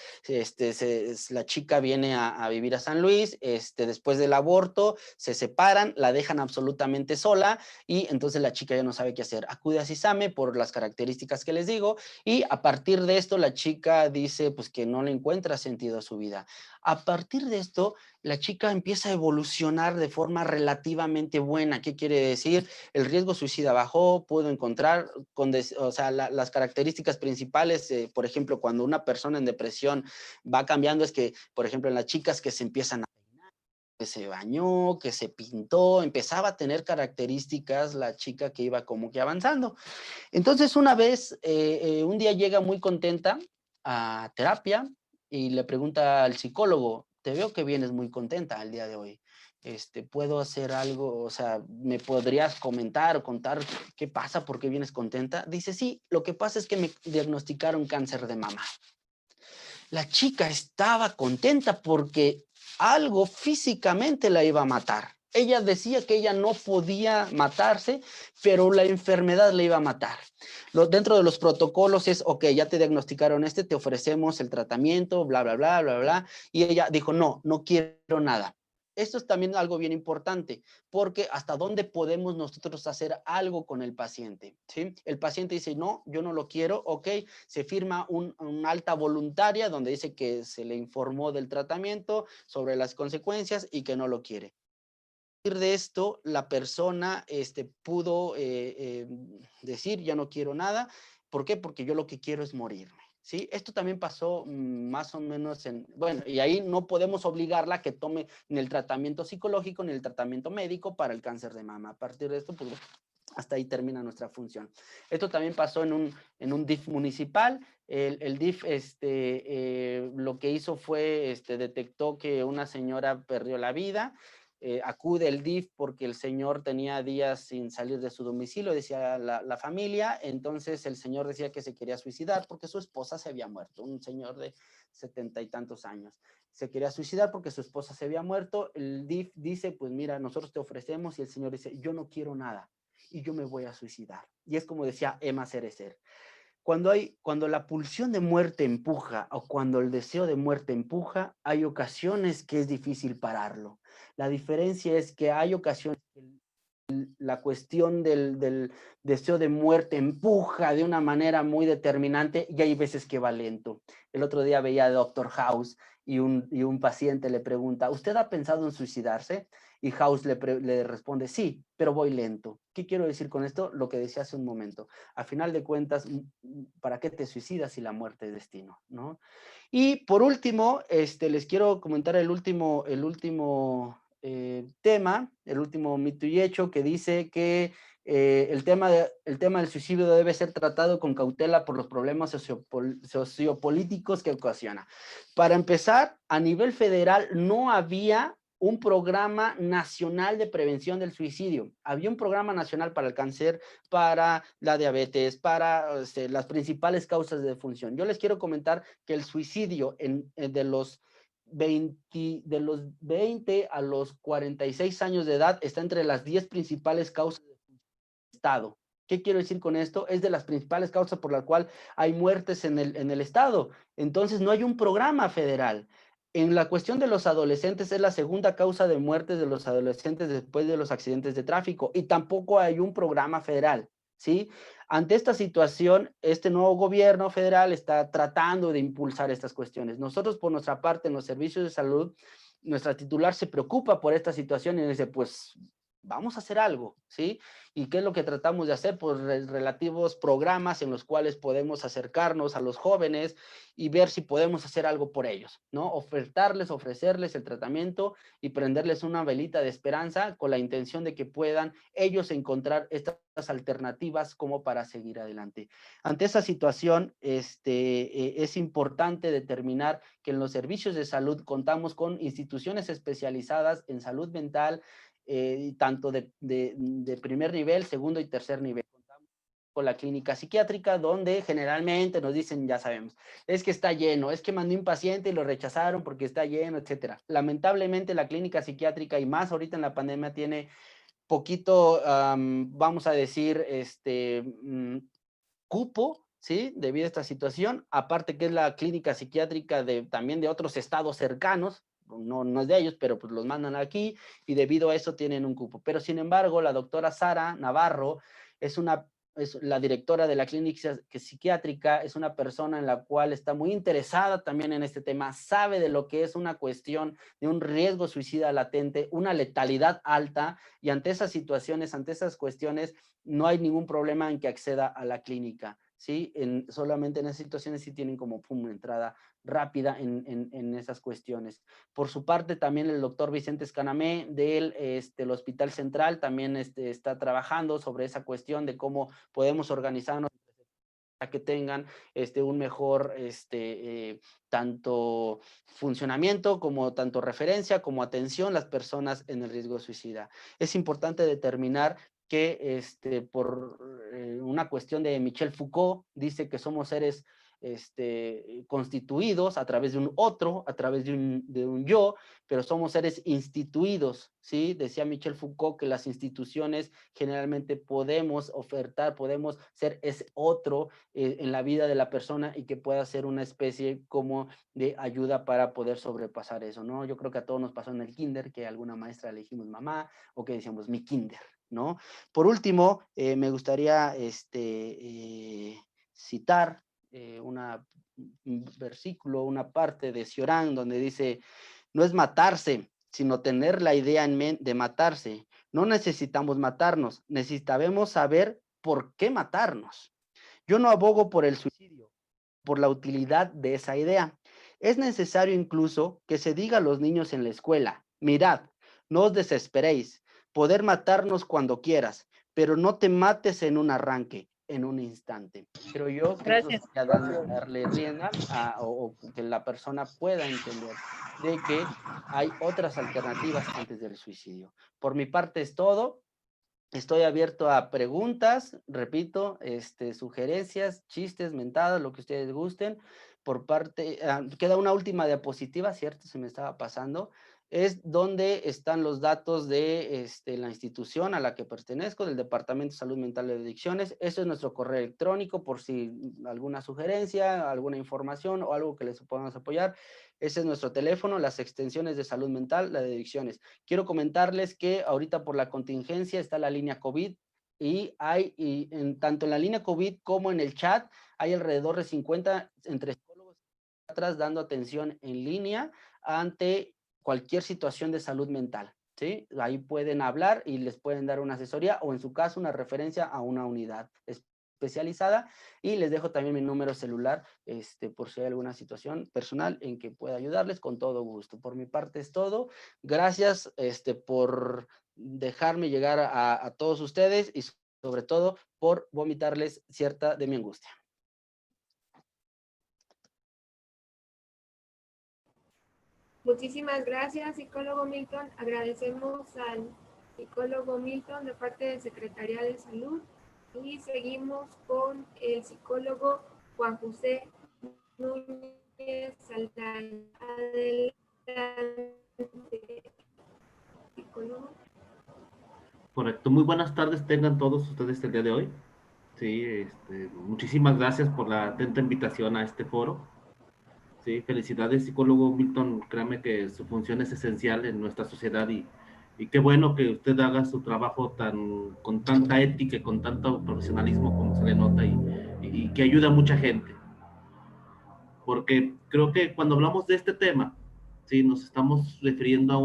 la chica viene a vivir a San Luis, después del aborto, se separan, la dejan absolutamente sola, y entonces la chica ya no sabe qué hacer. Acude a CISAME por las características que les digo, y a partir de esto la chica dice pues que no le encuentra sentido a su vida. A partir de esto, la chica empieza a evolucionar de forma relativamente buena. ¿Qué quiere decir? El riesgo suicida bajó, puedo encontrar, o sea, las características principales, por ejemplo, cuando una persona en depresión va cambiando, es que, por ejemplo, en las chicas que se empiezan a peinar, que se bañó, que se pintó, empezaba a tener características la chica que iba como que avanzando. Entonces, una vez, un día llega muy contenta a terapia y le pregunta al psicólogo, te veo que vienes muy contenta al día de hoy. ¿Puedo hacer algo? O sea, ¿me podrías comentar o contar qué pasa? ¿Por qué vienes contenta? Dice, sí, lo que pasa es que me diagnosticaron cáncer de mama. La chica estaba contenta porque algo físicamente la iba a matar. Ella decía que ella no podía matarse, pero la enfermedad la iba a matar. Dentro de los protocolos es, ok, ya te diagnosticaron te ofrecemos el tratamiento, bla, bla, bla, bla, bla. Y ella dijo, no, no quiero nada. Esto es también algo bien importante, porque hasta dónde podemos nosotros hacer algo con el paciente, ¿sí? El paciente dice, no, yo no lo quiero, ok, se firma una alta voluntaria donde dice que se le informó del tratamiento, sobre las consecuencias y que no lo quiere. A partir de esto, la persona pudo decir, ya no quiero nada. ¿Por qué? Porque yo lo que quiero es morirme. ¿Sí? Esto también pasó más o menos bueno, y ahí no podemos obligarla a que tome ni el tratamiento psicológico ni el tratamiento médico para el cáncer de mama. A partir de esto, pues hasta ahí termina nuestra función. Esto también pasó en un DIF municipal. El DIF lo que hizo fue, detectó que una señora perdió la vida. acude el DIF porque el señor tenía días sin salir de su domicilio, decía la familia. Entonces el señor decía que se quería suicidar porque su esposa se había muerto, un señor de 70 y tantos años. Se quería suicidar porque su esposa se había muerto. El DIF dice, pues mira, nosotros te ofrecemos, y el señor dice, yo no quiero nada y yo me voy a suicidar. Y es como decía Emma Cerecer. Cuando la pulsión de muerte empuja o cuando el deseo de muerte empuja, hay ocasiones que es difícil pararlo. La diferencia es que hay ocasiones que la cuestión del deseo de muerte empuja de una manera muy determinante y hay veces que va lento. El otro día veía a Doctor House y un paciente le pregunta, ¿usted ha pensado en suicidarse? Y House le responde, sí, pero voy lento. ¿Qué quiero decir con esto? Lo que decía hace un momento. A final de cuentas, ¿para qué te suicidas si la muerte es destino, ¿no? Y por último, les quiero comentar el último tema, el último mito y hecho, que dice que el tema del suicidio debe ser tratado con cautela por los problemas sociopolíticos que ocasiona. Para empezar, a nivel federal no había un programa nacional de prevención del suicidio. Había un programa nacional para el cáncer, para la diabetes, para las principales causas de defunción. Yo les quiero comentar que el suicidio de los 20 a los 46 años de edad está entre las 10 principales causas del Estado. ¿Qué quiero decir con esto? Es de las principales causas por las cuales hay muertes en el Estado. Entonces no hay un programa federal. En la cuestión de los adolescentes es la segunda causa de muertes de los adolescentes después de los accidentes de tráfico y tampoco hay un programa federal, ¿sí? Ante esta situación, este nuevo gobierno federal está tratando de impulsar estas cuestiones. Nosotros, por nuestra parte, en los servicios de salud, nuestra titular se preocupa por esta situación y dice, pues vamos a hacer algo, ¿sí? ¿Y qué es lo que tratamos de hacer? Pues relativos programas en los cuales podemos acercarnos a los jóvenes y ver si podemos hacer algo por ellos, ¿no? Ofrecerles el tratamiento y prenderles una velita de esperanza con la intención de que puedan ellos encontrar estas alternativas como para seguir adelante. Ante esa situación, es importante determinar que en los servicios de salud contamos con instituciones especializadas en salud mental, tanto de primer nivel, segundo y tercer nivel. Contamos con la clínica psiquiátrica, donde generalmente nos dicen, ya sabemos, es que está lleno, es que mandé un paciente y lo rechazaron porque está lleno, etcétera. Lamentablemente la clínica psiquiátrica, y más ahorita en la pandemia, tiene poquito, vamos a decir, cupo, ¿sí? Debido a esta situación, aparte que es la clínica psiquiátrica también de otros estados cercanos, no es de ellos, pero pues los mandan aquí y debido a eso tienen un cupo. Pero sin embargo, la doctora Sara Navarro es la directora de la clínica psiquiátrica, es una persona en la cual está muy interesada también en este tema, sabe de lo que es una cuestión de un riesgo suicida latente, una letalidad alta, y ante esas situaciones, ante esas cuestiones, no hay ningún problema en que acceda a la clínica, ¿sí? Solamente en esas situaciones sí tienen como una entrada rápida en esas cuestiones. Por su parte, también el doctor Vicente Escanamé del Hospital Central también está trabajando sobre esa cuestión de cómo podemos organizarnos para que tengan un mejor tanto funcionamiento como tanto referencia como atención las personas en el riesgo suicida. Es importante determinar que por una cuestión de Michel Foucault, dice que somos seres constituidos a través de un otro, a través de un yo, pero somos seres instituidos, ¿sí? Decía Michel Foucault que las instituciones generalmente podemos ofertar, podemos ser ese otro en la vida de la persona y que pueda ser una especie como de ayuda para poder sobrepasar eso, ¿no? Yo creo que a todos nos pasó en el kinder que a alguna maestra le dijimos mamá o que decíamos mi kinder, ¿no? Por último, me gustaría citar un versículo, una parte de Ciorán donde dice, no es matarse, sino tener la idea en mente de matarse. No necesitamos matarnos, necesitamos saber por qué matarnos. Yo no abogo por el suicidio, por la utilidad de esa idea. Es necesario incluso que se diga a los niños en la escuela, mirad, no os desesperéis, poder matarnos cuando quieras, pero no te mates en un arranque. en un instante. Creo yo que eso Gracias. sería darle rienda o que la persona pueda entender de que hay otras alternativas antes del suicidio. Por mi parte es todo. Estoy abierto a preguntas, repito, sugerencias, chistes, mentadas, lo que ustedes gusten. Por parte, queda una última diapositiva, ¿cierto? Se me estaba pasando. Es donde están los datos de la institución a la que pertenezco, del Departamento de Salud Mental de Adicciones. Eso es nuestro correo electrónico por si alguna sugerencia, alguna información o algo que les podamos apoyar. Ese es nuestro teléfono, las extensiones de salud mental, la de adicciones. Quiero comentarles que ahorita por la contingencia está la línea COVID y tanto en la línea COVID como en el chat hay alrededor de 50 entre psicólogos y psiquiatras dando atención en línea ante cualquier situación de salud mental, ¿sí? Ahí pueden hablar y les pueden dar una asesoría o en su caso una referencia a una unidad especializada, y les dejo también mi número celular por si hay alguna situación personal en que pueda ayudarles con todo gusto. Por mi parte es todo. Gracias por dejarme llegar a todos ustedes y sobre todo por vomitarles cierta de mi angustia. Muchísimas gracias, psicólogo Milton. Agradecemos al psicólogo Milton de parte de Secretaría de Salud y seguimos con el psicólogo Juan José Núñez Saldaña. Adelante, psicólogo. Correcto. Muy buenas tardes tengan todos ustedes el día de hoy. Sí, muchísimas gracias por la atenta invitación a este foro. Sí, felicidades, psicólogo Milton. Créame que su función es esencial en nuestra sociedad y qué bueno que usted haga su trabajo con tanta ética y con tanto profesionalismo como se le nota y que ayuda a mucha gente. Porque creo que cuando hablamos de este tema, sí, nos estamos refiriendo a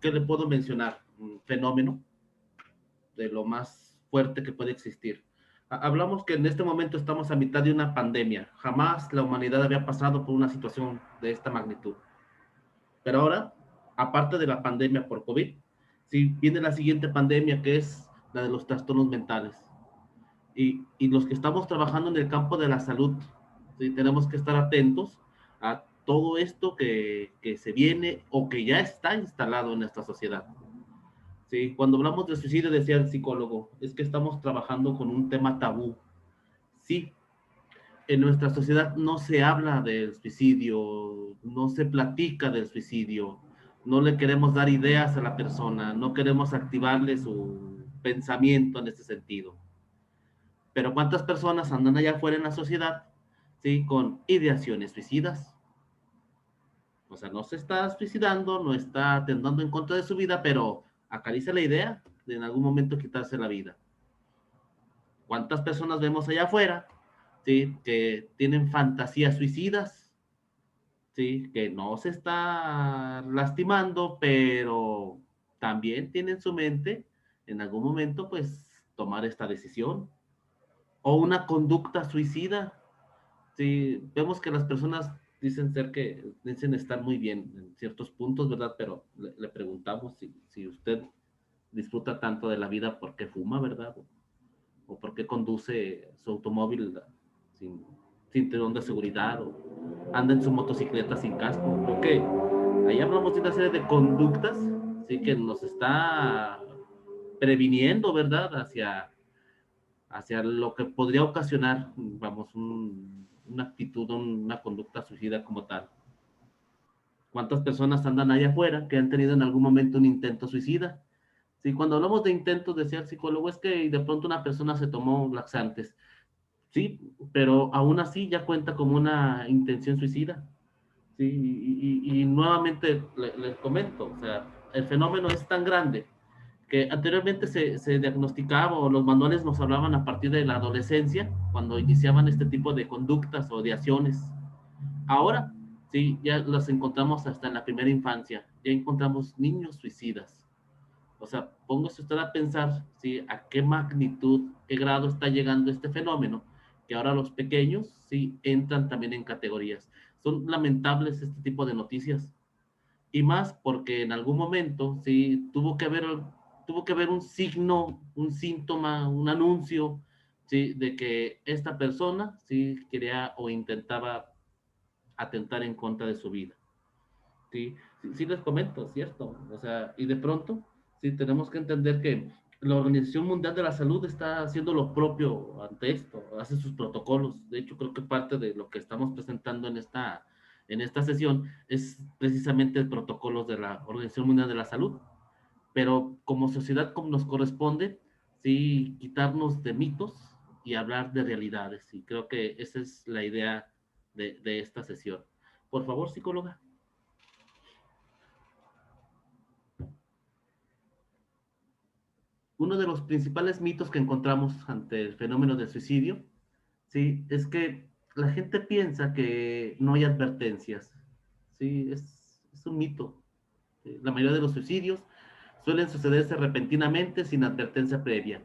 ¿qué le puedo mencionar? Un fenómeno de lo más fuerte que puede existir. Hablamos que en este momento estamos a mitad de una pandemia. Jamás la humanidad había pasado por una situación de esta magnitud. Pero ahora, aparte de la pandemia por COVID, sí, viene la siguiente pandemia, que es la de los trastornos mentales. Y los que estamos trabajando en el campo de la salud, sí, tenemos que estar atentos a todo esto que se viene o que ya está instalado en esta sociedad. Sí, cuando hablamos de suicidio, decía el psicólogo, es que estamos trabajando con un tema tabú. Sí, en nuestra sociedad no se habla del suicidio, no se platica del suicidio, no le queremos dar ideas a la persona, no queremos activarle su pensamiento en ese sentido. Pero ¿cuántas personas andan allá afuera en la sociedad, sí, con ideaciones suicidas? O sea, no se está suicidando, no está atentando en contra de su vida, pero acaricia la idea de en algún momento quitarse la vida. ¿Cuántas personas vemos allá afuera, sí, que tienen fantasías suicidas, sí, que no se está lastimando, pero también tienen en su mente en algún momento, pues, tomar esta decisión? O una conducta suicida. Sí, vemos que las personas dicen estar muy bien en ciertos puntos, ¿verdad? Pero le preguntamos si usted disfruta tanto de la vida porque fuma, ¿verdad? O porque conduce su automóvil sin cinturón de seguridad o anda en su motocicleta sin casco. Creo que ahí hablamos de una serie de conductas, sí, que nos está previniendo, ¿verdad? Hacia lo que podría ocasionar, vamos, una actitud, una conducta suicida como tal. ¿Cuántas personas andan allá afuera que han tenido en algún momento un intento suicida? Sí, cuando hablamos de intentos, decía el psicólogo, es que de pronto una persona se tomó laxantes. Sí, pero aún así ya cuenta como una intención suicida. Sí, y nuevamente les comento, o sea, el fenómeno es tan grande que anteriormente se diagnosticaba o los manuales nos hablaban a partir de la adolescencia, cuando iniciaban este tipo de conductas o de acciones. Ahora, sí, ya las encontramos hasta en la primera infancia, ya encontramos niños suicidas. O sea, póngase usted a pensar, ¿sí? A qué magnitud, qué grado está llegando este fenómeno, que ahora los pequeños, sí, entran también en categorías. Son lamentables este tipo de noticias. Y más porque en algún momento, sí, tuvo que haber tuvo que ver un signo, un síntoma, un anuncio, ¿sí? De que esta persona, ¿sí? Quería o intentaba atentar en contra de su vida. Sí, sí, sí les comento, ¿cierto? O sea, y de pronto, sí, tenemos que entender que la Organización Mundial de la Salud está haciendo lo propio ante esto, hace sus protocolos. De hecho, creo que parte de lo que estamos presentando en esta sesión es precisamente el protocolos de la Organización Mundial de la Salud. Pero como sociedad, como nos corresponde, sí, quitarnos de mitos y hablar de realidades. Y creo que esa es la idea de esta sesión. Por favor, psicóloga. Uno de los principales mitos que encontramos ante el fenómeno del suicidio, sí, es que la gente piensa que no hay advertencias. Sí, es un mito. Sí, la mayoría de los suicidios suelen sucederse repentinamente sin advertencia previa.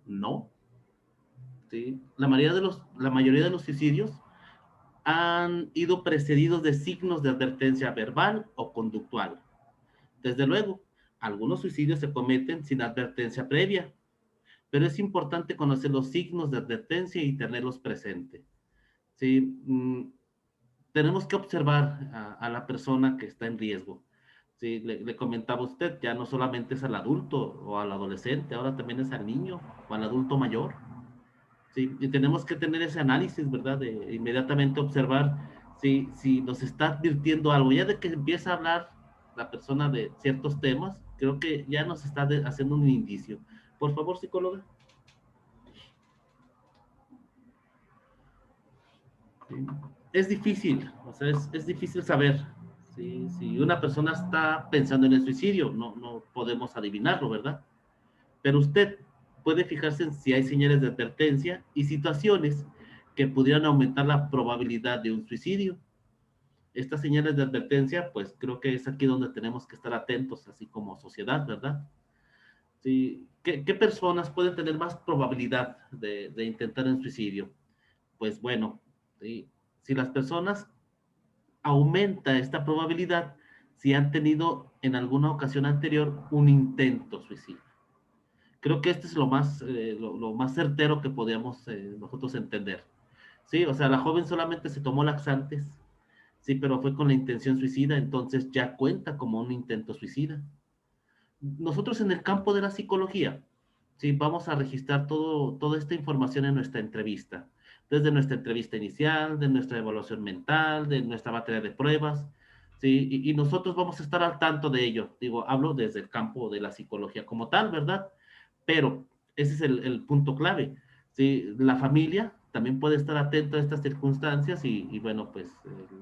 No. Sí. La mayoría de los suicidios han ido precedidos de signos de advertencia verbal o conductual. Desde luego, algunos suicidios se cometen sin advertencia previa, pero es importante conocer los signos de advertencia y tenerlos presentes. ¿Sí? Tenemos que observar a la persona que está en riesgo. ¿Sí? Le comentaba usted, ya no solamente es al adulto o al adolescente, ahora también es al niño o al adulto mayor. ¿Sí? Y tenemos que tener ese análisis, ¿verdad? De inmediatamente observar si nos está advirtiendo algo. Ya de que empieza a hablar la persona de ciertos temas, creo que ya nos está haciendo un indicio. Por favor, psicóloga. ¿Sí? Es difícil, o sea, es difícil saber, ¿sí? Si una persona está pensando en el suicidio, no podemos adivinarlo, ¿verdad? Pero usted puede fijarse en si hay señales de advertencia y situaciones que pudieran aumentar la probabilidad de un suicidio. Estas señales de advertencia, pues creo que es aquí donde tenemos que estar atentos, así como sociedad, ¿verdad? Sí, ¿qué personas pueden tener más probabilidad de intentar un suicidio? Pues bueno, ¿sí? Si las personas aumenta esta probabilidad si han tenido en alguna ocasión anterior un intento suicida. Creo que este es lo más certero que podíamos nosotros entender. Sí, o sea, la joven solamente se tomó laxantes, sí, pero fue con la intención suicida, entonces ya cuenta como un intento suicida. Nosotros en el campo de la psicología, sí, vamos a registrar toda esta información en nuestra entrevista, desde nuestra entrevista inicial, de nuestra evaluación mental, de nuestra batería de pruebas, sí, y nosotros vamos a estar al tanto de ello. Digo, hablo desde el campo de la psicología como tal, ¿verdad? Pero ese es el punto clave, sí, la familia también puede estar atenta a estas circunstancias y bueno, pues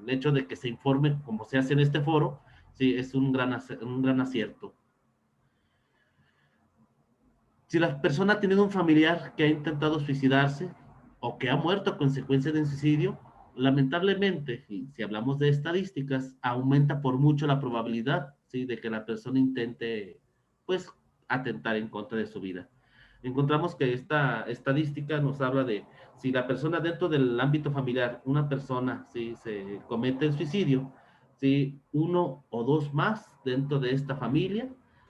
el hecho de que se informe como se hace en este foro, sí, es un gran acierto. Si la persona ha tenido un familiar que ha intentado suicidarse o que ha muerto a consecuencia de un suicidio, lamentablemente, y si hablamos de estadísticas, aumenta por mucho la probabilidad, ¿sí? De que la persona intente, pues, atentar en contra de su vida. Encontramos que esta estadística nos habla de si la persona dentro del ámbito familiar, una persona, ¿sí? Se comete el suicidio, ¿sí? Uno o dos más dentro de esta familia,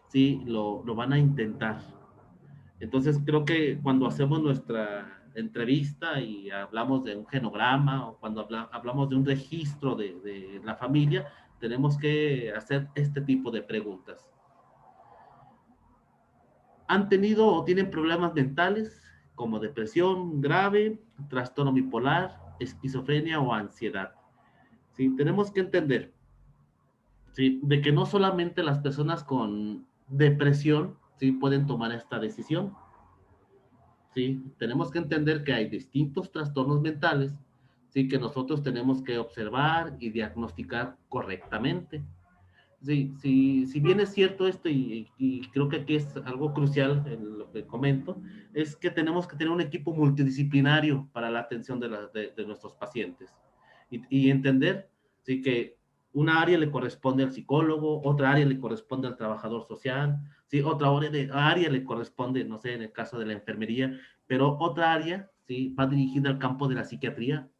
¿sí? Lo van a intentar. Entonces creo que cuando hacemos nuestra entrevista y hablamos de un genograma o cuando hablamos de un registro de la familia, tenemos que hacer este tipo de preguntas. ¿Han tenido o tienen problemas mentales como depresión grave, trastorno bipolar, esquizofrenia o ansiedad? ¿Sí? Tenemos que entender, ¿sí? De que no solamente las personas con depresión, ¿sí? Pueden tomar esta decisión. ¿Sí? Tenemos que entender que hay distintos trastornos mentales, ¿sí? Que nosotros tenemos que observar y diagnosticar correctamente. Sí, si bien es cierto esto, y creo que aquí es algo crucial en lo que comento, es que tenemos que tener un equipo multidisciplinario para la atención de nuestros pacientes. Y entender, sí, que una área le corresponde al psicólogo, otra área le corresponde al trabajador social, sí, otra área le corresponde, no sé, en el caso de la enfermería, pero otra área, sí, va dirigida al campo de la psiquiatría.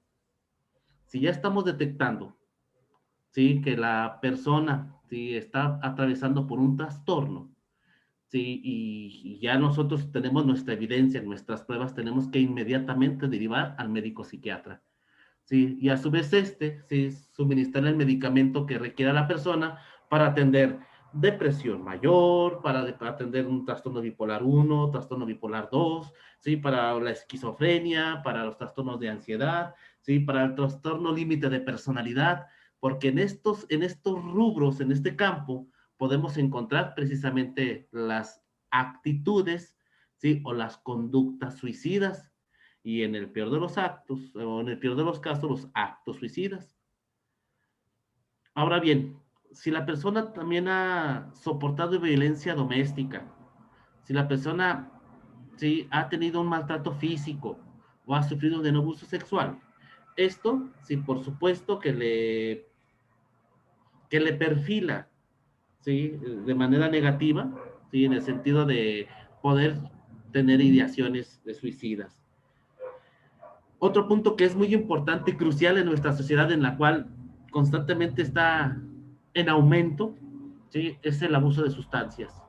Si ya estamos detectando, sí, que la persona, sí, está atravesando por un trastorno, ¿sí? Y ya nosotros tenemos nuestra evidencia, nuestras pruebas, tenemos que inmediatamente derivar al médico psiquiatra, ¿sí? Y a su vez ¿sí? Suministrar el medicamento que requiera la persona para atender depresión mayor, para atender un trastorno bipolar 1, trastorno bipolar 2, ¿sí? Para la esquizofrenia, para los trastornos de ansiedad, ¿sí? Para el trastorno límite de personalidad, porque en estos rubros, en este campo, podemos encontrar precisamente las actitudes, ¿sí? O las conductas suicidas, y en el peor de los actos, o en el peor de los casos, los actos suicidas. Ahora bien, si la persona también ha soportado violencia doméstica, si la persona sí, ha tenido un maltrato físico o ha sufrido de un abuso sexual, esto, sí, por supuesto que le perfila, ¿sí? De manera negativa, ¿sí? En el sentido de poder tener ideaciones de suicidas. Otro punto que es muy importante y crucial en nuestra sociedad, en la cual constantemente está en aumento, ¿sí? Es el abuso de sustancias,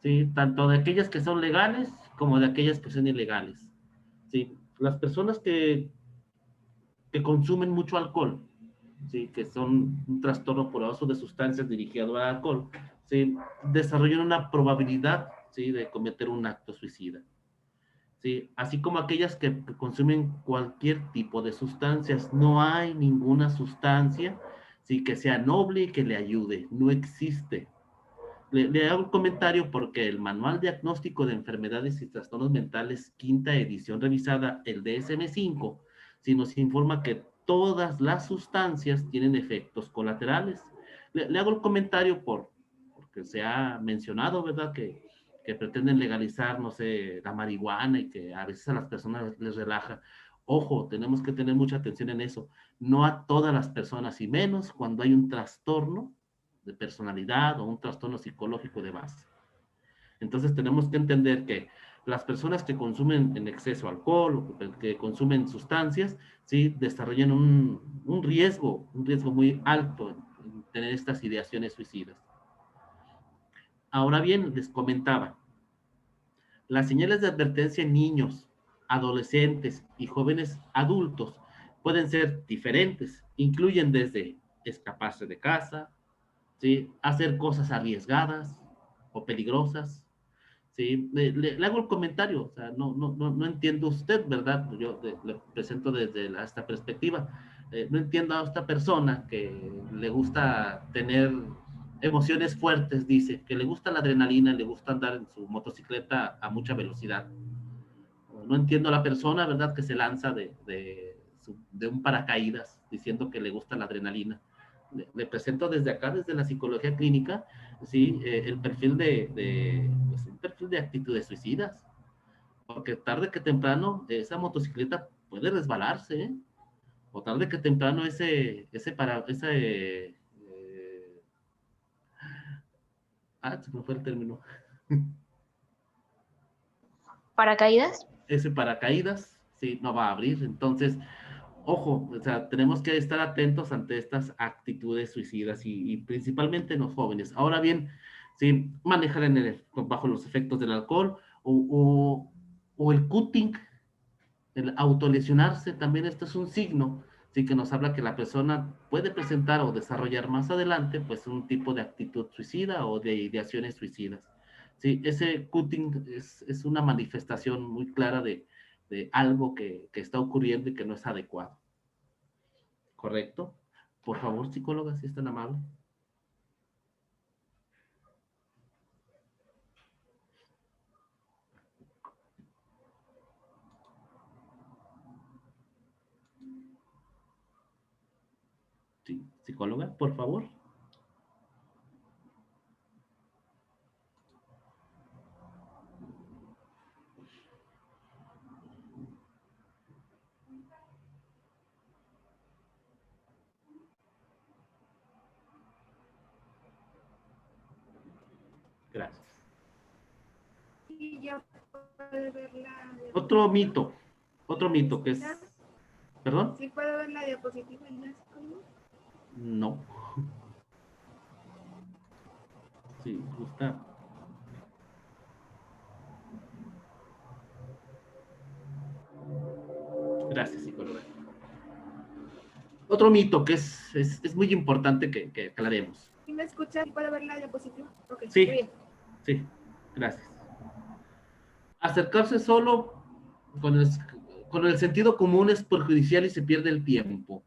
¿sí? Tanto de aquellas que son legales como de aquellas que son ilegales, ¿sí? Las personas que consumen mucho alcohol, ¿sí? Que son un trastorno por abuso de sustancias dirigido al alcohol, ¿sí? Desarrollan una probabilidad, ¿sí? De cometer un acto suicida. ¿Sí? Así como aquellas que consumen cualquier tipo de sustancias. No hay ninguna sustancia, ¿sí? Que sea noble y que le ayude. No existe. Le hago un comentario porque el Manual Diagnóstico de Enfermedades y Trastornos Mentales, quinta edición revisada, el DSM-5, sí nos informa que todas las sustancias tienen efectos colaterales. Le hago el comentario porque se ha mencionado, ¿verdad?, que pretenden legalizar, no sé, la marihuana y que a veces a las personas les relaja. Ojo, tenemos que tener mucha atención en eso. No a todas las personas, y menos cuando hay un trastorno de personalidad o un trastorno psicológico de base. Entonces tenemos que entender que las personas que consumen en exceso alcohol o que consumen sustancias, ¿sí? Desarrollan un riesgo muy alto en tener estas ideaciones suicidas. Ahora bien, les comentaba, las señales de advertencia en niños, adolescentes y jóvenes adultos pueden ser diferentes. Incluyen desde escaparse de casa, ¿sí? Hacer cosas arriesgadas o peligrosas, ¿sí? Le hago el comentario, o sea, no entiendo usted, ¿verdad? Yo le presento desde esta perspectiva. No entiendo a esta persona que le gusta tener emociones fuertes, dice, que le gusta la adrenalina, le gusta andar en su motocicleta a mucha velocidad. No entiendo a la persona, ¿verdad?, que se lanza de un paracaídas diciendo que le gusta la adrenalina. Le presento desde acá, desde la psicología clínica, ¿sí? El perfil pues, un perfil de actitudes suicidas, porque tarde que temprano esa motocicleta puede resbalarse, ¿eh? O tarde que temprano se me fue el término. ¿Paracaídas? Ese paracaídas, sí, no va a abrir. Entonces, ojo, o sea, tenemos que estar atentos ante estas actitudes suicidas y principalmente en los jóvenes. Ahora bien, si manejar bajo los efectos del alcohol o el cutting, el autolesionarse, también esto es un signo, sí, que nos habla que la persona puede presentar o desarrollar más adelante, pues, un tipo de actitud suicida o de ideaciones suicidas. Sí, ese cutting es una manifestación muy clara de algo que está ocurriendo y que no es adecuado. ¿Correcto? Por favor, psicóloga, si es tan amable. Sí, psicóloga, por favor. Gracias. Sí, ya puede ver la Otro mito que es, ¿perdón? ¿Sí puedo ver la diapositiva ya? No. Sí, gusta. Gracias, psicóloga. Otro mito que es muy importante que aclaremos. ¿Sí me escucha? ¿Puede ver la diapositiva? Ok, Sí, muy bien. sí, gracias. Acercarse solo con el sentido común es perjudicial y se pierde el tiempo.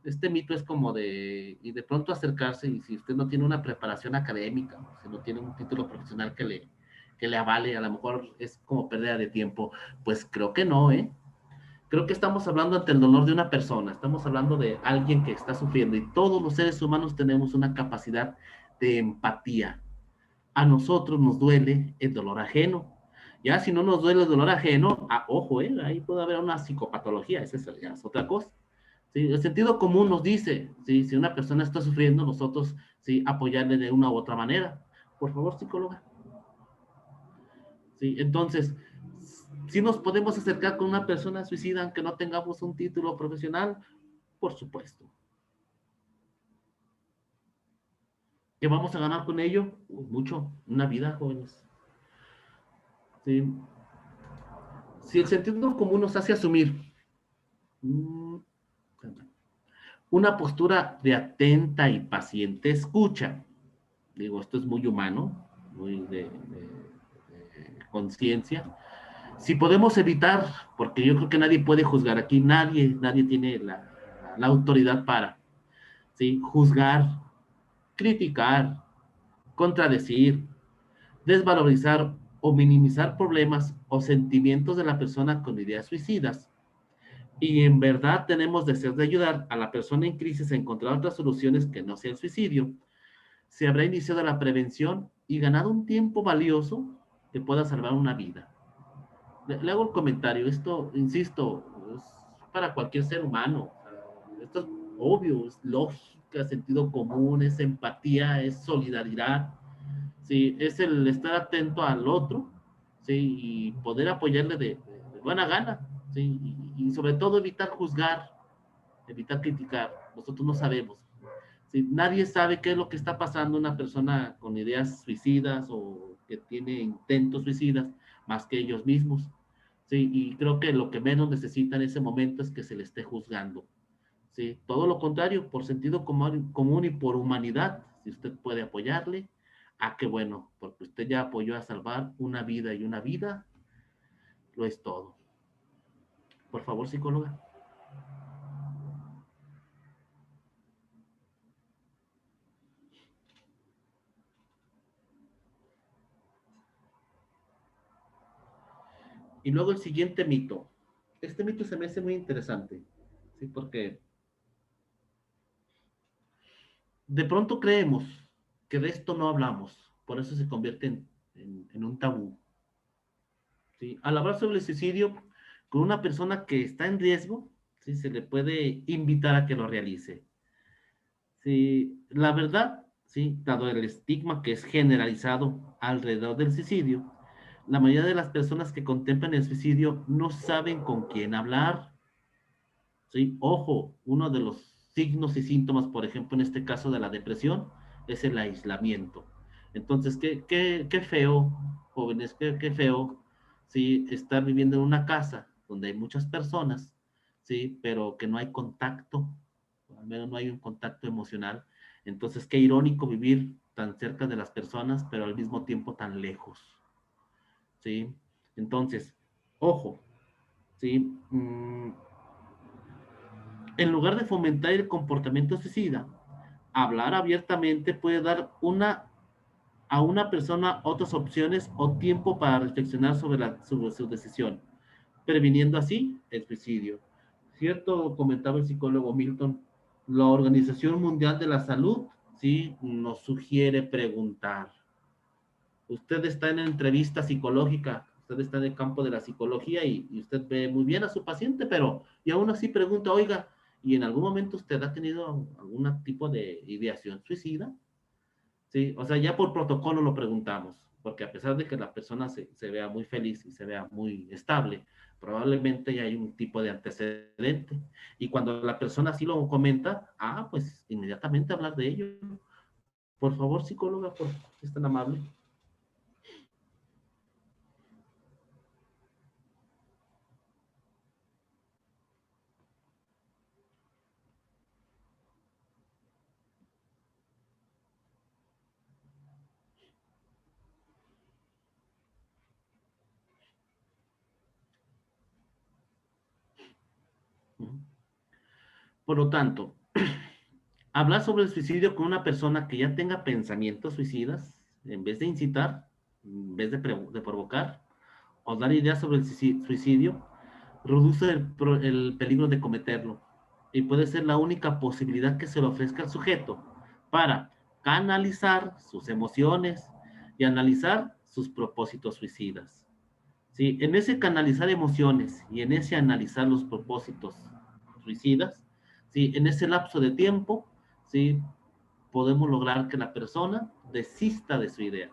Este mito es como y de pronto acercarse, y si usted no tiene una preparación académica, si no tiene un título profesional que le avale, a lo mejor es como pérdida de tiempo. Pues creo que no, ¿eh? Creo que estamos hablando ante el dolor de una persona, estamos hablando de alguien que está sufriendo, y todos los seres humanos tenemos una capacidad de empatía. A nosotros nos duele el dolor ajeno. Ya si no nos duele el dolor ajeno, ojo, ahí puede haber una psicopatología, ya es otra cosa. ¿Sí? El sentido común nos dice, ¿sí? Si una persona está sufriendo, nosotros, ¿sí?, apoyarle de una u otra manera. Por favor, psicóloga. ¿Sí? Entonces, si nos podemos acercar con una persona suicida aunque no tengamos un título profesional, por supuesto. ¿Qué vamos a ganar con ello? Mucho, una vida, jóvenes. ¿Sí? Si el sentido común nos hace asumir una postura de atenta y paciente escucha, digo, esto es muy humano, muy de conciencia. Si podemos evitar, porque yo creo que nadie puede juzgar aquí, nadie tiene la autoridad para, ¿sí?, juzgar, criticar, contradecir, desvalorizar o minimizar problemas o sentimientos de la persona con ideas suicidas. Y en verdad tenemos deseo de ayudar a la persona en crisis a encontrar otras soluciones que no sea el suicidio. Se habrá iniciado la prevención y ganado un tiempo valioso que pueda salvar una vida. Le hago el comentario, esto, insisto, es para cualquier ser humano. Esto es obvio, es lógica, sentido común, es empatía, es solidaridad, ¿sí? Es el estar atento al otro, ¿sí?, y poder apoyarle de buena gana, ¿sí? Y sobre todo evitar juzgar, evitar criticar. Nosotros no sabemos. ¿Sí? Nadie sabe qué es lo que está pasando una persona con ideas suicidas o que tiene intentos suicidas más que ellos mismos. Sí, y creo que lo que menos necesita en ese momento es que se le esté juzgando. Sí, todo lo contrario, por sentido común y por humanidad, si usted puede apoyarle, qué bueno, porque usted ya apoyó a salvar una vida, y una vida lo es todo. Por favor, psicóloga. Y luego el siguiente mito. Este mito se me hace muy interesante, ¿sí? Porque de pronto creemos que de esto no hablamos, por eso se convierte en un tabú. ¿Sí? Al hablar sobre el suicidio con una persona que está en riesgo, ¿sí?, se le puede invitar a que lo realice. Sí, la verdad, ¿sí?, dado el estigma que es generalizado alrededor del suicidio, la mayoría de las personas que contemplan el suicidio no saben con quién hablar. ¿Sí? Ojo, uno de los signos y síntomas, por ejemplo, en este caso de la depresión, es el aislamiento. Entonces, qué feo, jóvenes, qué feo, ¿sí?, estar viviendo en una casa donde hay muchas personas, ¿sí?, pero que no hay contacto, al menos no hay un contacto emocional. Entonces, qué irónico vivir tan cerca de las personas, pero al mismo tiempo tan lejos, ¿sí? Entonces, ojo, ¿sí? En lugar de fomentar el comportamiento suicida, hablar abiertamente puede dar a una persona otras opciones o tiempo para reflexionar sobre su decisión, previniendo así el suicidio. Cierto, comentaba el psicólogo Milton, la Organización Mundial de la Salud, ¿sí?, nos sugiere preguntar. Usted está en entrevista psicológica, usted está en el campo de la psicología y usted ve muy bien a su paciente, pero y aún así pregunta, oiga, ¿y en algún momento usted ha tenido algún tipo de ideación suicida? Sí, o sea, ya por protocolo lo preguntamos, porque a pesar de que la persona se vea muy feliz y se vea muy estable, probablemente ya hay un tipo de antecedente. Y cuando la persona así lo comenta, pues inmediatamente hablar de ello. Por favor, psicóloga, si es tan amable. Por lo tanto, hablar sobre el suicidio con una persona que ya tenga pensamientos suicidas, en vez de incitar, en vez de provocar, o dar ideas sobre el suicidio, reduce el peligro de cometerlo. Y puede ser la única posibilidad que se le ofrezca al sujeto para canalizar sus emociones y analizar sus propósitos suicidas. ¿Sí? En ese canalizar emociones y en ese analizar los propósitos suicidas, ¿sí? En ese lapso de tiempo, ¿sí? Podemos lograr que la persona desista de su idea.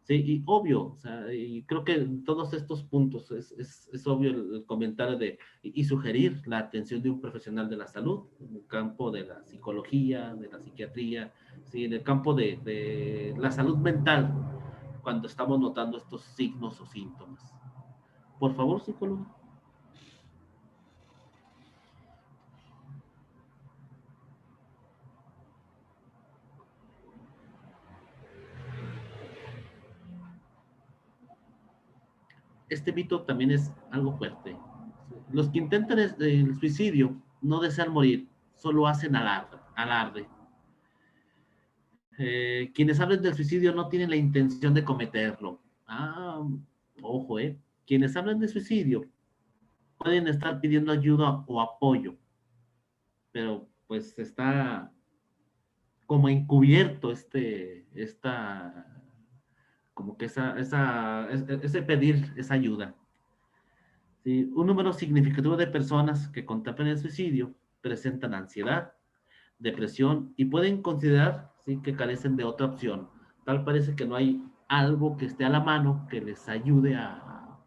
Sí, y obvio, o sea, y creo que en todos estos puntos es obvio el comentario y sugerir la atención de un profesional de la salud, en el campo de la psicología, de la psiquiatría, sí, en el campo de la salud mental, cuando estamos notando estos signos o síntomas. Por favor, psicólogo. Este mito también es algo fuerte. Los que intentan el suicidio no desean morir, solo hacen alarde. Quienes hablan del suicidio no tienen la intención de cometerlo. Ojo, quienes hablan de suicidio pueden estar pidiendo ayuda o apoyo, pero pues está como encubierto como que ese pedir esa ayuda. ¿Sí? Un número significativo de personas que contemplan el suicidio presentan ansiedad, depresión y pueden considerar, ¿sí?, que carecen de otra opción. Tal parece que no hay algo que esté a la mano que les ayude a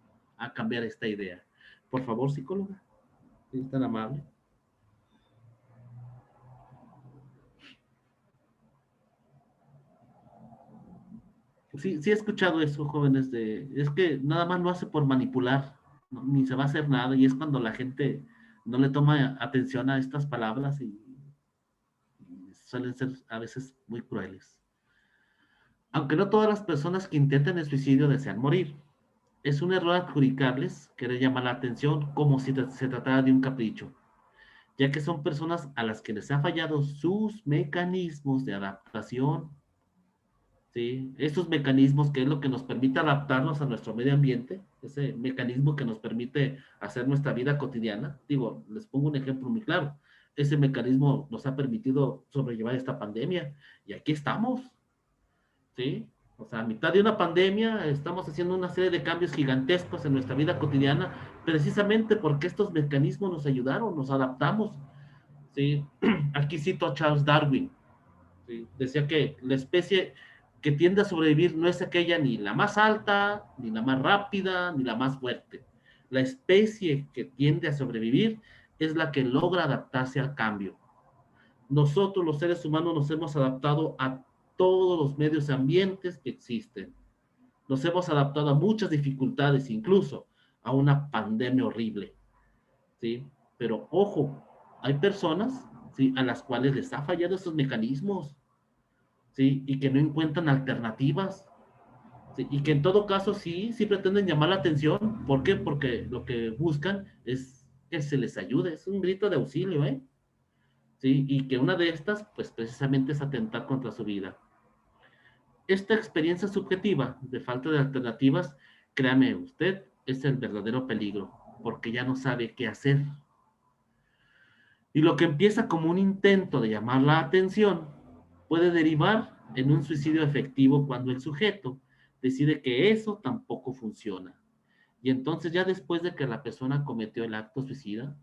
cambiar esta idea. Por favor, psicóloga, si es tan amable. Sí, sí he escuchado eso, jóvenes, es que nada más lo hace por manipular, ¿no? Ni se va a hacer nada, y es cuando la gente no le toma atención a estas palabras y suelen ser a veces muy crueles. Aunque no todas las personas que intenten el suicidio desean morir, es un error adjudicarles querer llamar la atención como si se tratara de un capricho, ya que son personas a las que les han fallado sus mecanismos de adaptación. ¿Sí? Estos mecanismos que es lo que nos permite adaptarnos a nuestro medio ambiente, ese mecanismo que nos permite hacer nuestra vida cotidiana. Digo, les pongo un ejemplo muy claro. Ese mecanismo nos ha permitido sobrellevar esta pandemia y aquí estamos, ¿sí? O sea, a mitad de una pandemia estamos haciendo una serie de cambios gigantescos en nuestra vida cotidiana, precisamente porque estos mecanismos nos ayudaron, nos adaptamos, ¿sí? Aquí cito a Charles Darwin, ¿sí? Decía que la especie que tiende a sobrevivir no es aquella ni la más alta, ni la más rápida, ni la más fuerte. La especie que tiende a sobrevivir es la que logra adaptarse al cambio. Nosotros, los seres humanos, nos hemos adaptado a todos los medios ambientes que existen. Nos hemos adaptado a muchas dificultades, incluso a una pandemia horrible, ¿sí? Pero ojo, hay personas, ¿sí?, a las cuales les ha fallado esos mecanismos, ¿sí?, y que no encuentran alternativas, ¿sí?, y que en todo caso sí pretenden llamar la atención. ¿Por qué? Porque lo que buscan es que se les ayude, es un grito de auxilio, ¿eh? ¿Sí? Y que una de estas, pues precisamente es atentar contra su vida. Esta experiencia subjetiva de falta de alternativas, créame usted, es el verdadero peligro, porque ya no sabe qué hacer. Y lo que empieza como un intento de llamar la atención puede derivar en un suicidio efectivo cuando el sujeto decide que eso tampoco funciona. Y entonces ya después de que la persona cometió el acto suicida,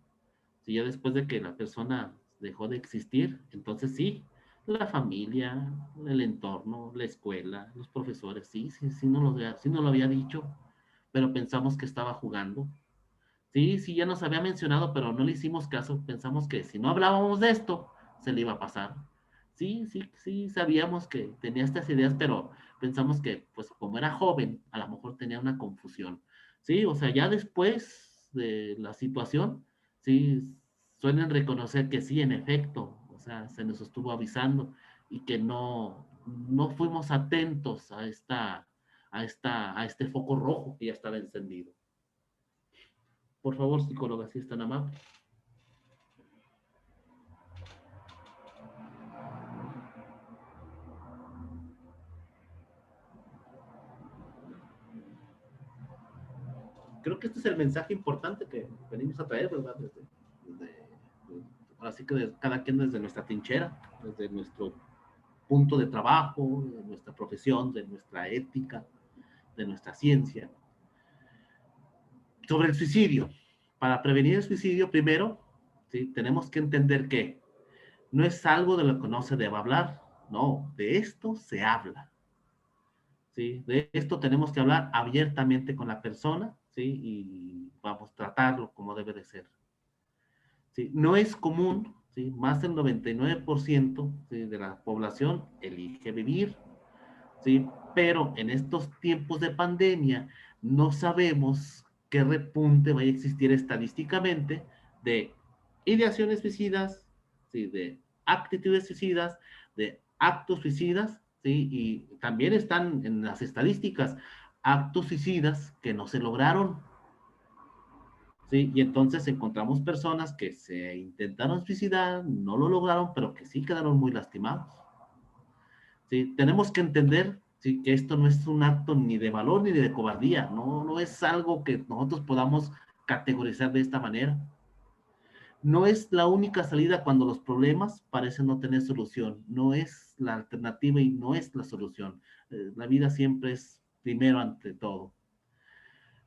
si ya después de que la persona dejó de existir, entonces sí, la familia, el entorno, la escuela, los profesores, sí no lo había dicho, pero pensamos que estaba jugando. Sí, ya nos había mencionado, pero no le hicimos caso. Pensamos que si no hablábamos de esto, se le iba a pasar. Sí, sabíamos que tenía estas ideas, pero pensamos que, pues, como era joven, a lo mejor tenía una confusión. Sí, o sea, ya después de la situación, sí, suelen reconocer que sí, en efecto, o sea, se nos estuvo avisando y que no fuimos atentos a este foco rojo que ya estaba encendido. Por favor, psicóloga, si es tan amable. creo que este es el mensaje importante que venimos a traer, ¿verdad? Ahora sí que cada quien desde nuestra trinchera, desde nuestro punto de trabajo, de nuestra profesión, de nuestra ética, de nuestra ciencia. Sobre el suicidio. Para prevenir el suicidio, primero, ¿sí? Tenemos que entender que no es algo de lo que no se debe hablar, no, de esto se habla. ¿Sí? De esto tenemos que hablar abiertamente con la persona, ¿sí? Y vamos a tratarlo como debe de ser. ¿Sí? No es común, ¿sí? Más del 99%, ¿sí? De la población elige vivir, ¿sí? Pero en estos tiempos de pandemia no sabemos qué repunte vaya a existir estadísticamente de ideaciones suicidas, ¿sí? De actitudes suicidas, de actos suicidas, ¿sí? Y también están en las estadísticas actos suicidas que no se lograron, ¿sí? Y entonces encontramos personas que se intentaron suicidar, no lo lograron, pero que sí quedaron muy lastimados. ¿Sí? Tenemos que entender, ¿sí? Que esto no es un acto ni de valor ni de cobardía, no es algo que nosotros podamos categorizar de esta manera. No es la única salida cuando los problemas parecen no tener solución, no es la alternativa y no es la solución. La vida siempre es primero ante todo.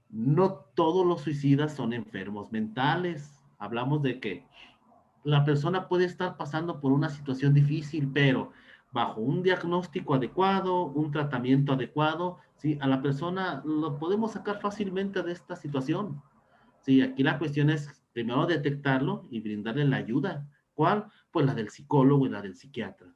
No todos los suicidas son enfermos mentales. Hablamos de que la persona puede estar pasando por una situación difícil, pero bajo un diagnóstico adecuado, un tratamiento adecuado, ¿sí? A la persona lo podemos sacar fácilmente de esta situación. Sí, aquí la cuestión es primero detectarlo y brindarle la ayuda. ¿Cuál? Pues la del psicólogo y la del psiquiatra.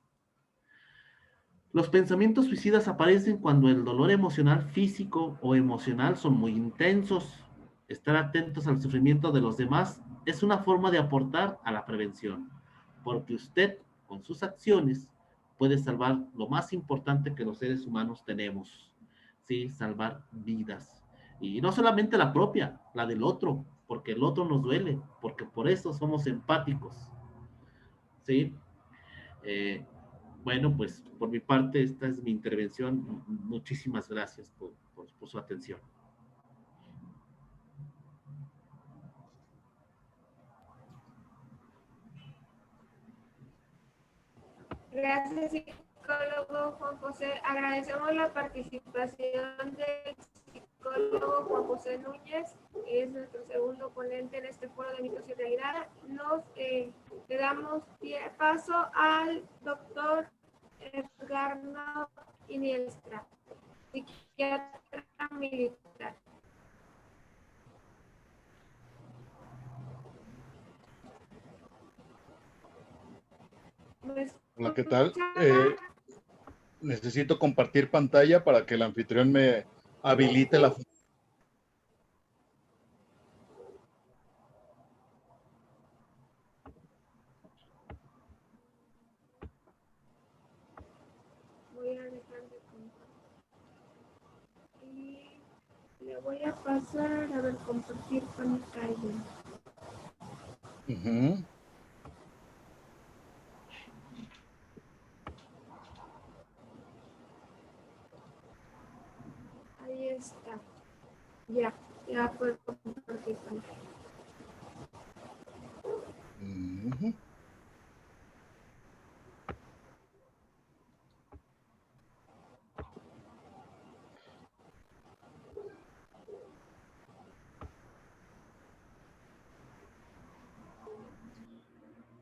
Los pensamientos suicidas aparecen cuando el dolor emocional, físico o emocional son muy intensos. Estar atentos al sufrimiento de los demás es una forma de aportar a la prevención, porque usted, con sus acciones, puede salvar lo más importante que los seres humanos tenemos, ¿sí? Salvar vidas. Y no solamente la propia, la del otro, porque el otro nos duele, porque por eso somos empáticos, ¿sí? Eh, bueno, pues por mi parte, esta es mi intervención. Muchísimas gracias por su atención. Gracias, psicólogo Juan José. Agradecemos la participación del psicólogo Juan José Núñez, que es nuestro segundo ponente en este foro de mitos y realidad. Le damos paso al doctor Edgardo Iniestra, psiquiatra militar. Hola, ¿qué tal? Necesito compartir pantalla para que el anfitrión me habilite la función. Voy a dejar de compartir. Y le voy a pasar a ver compartir pantalla. Ahí está. Ya puedo compartir pantalla.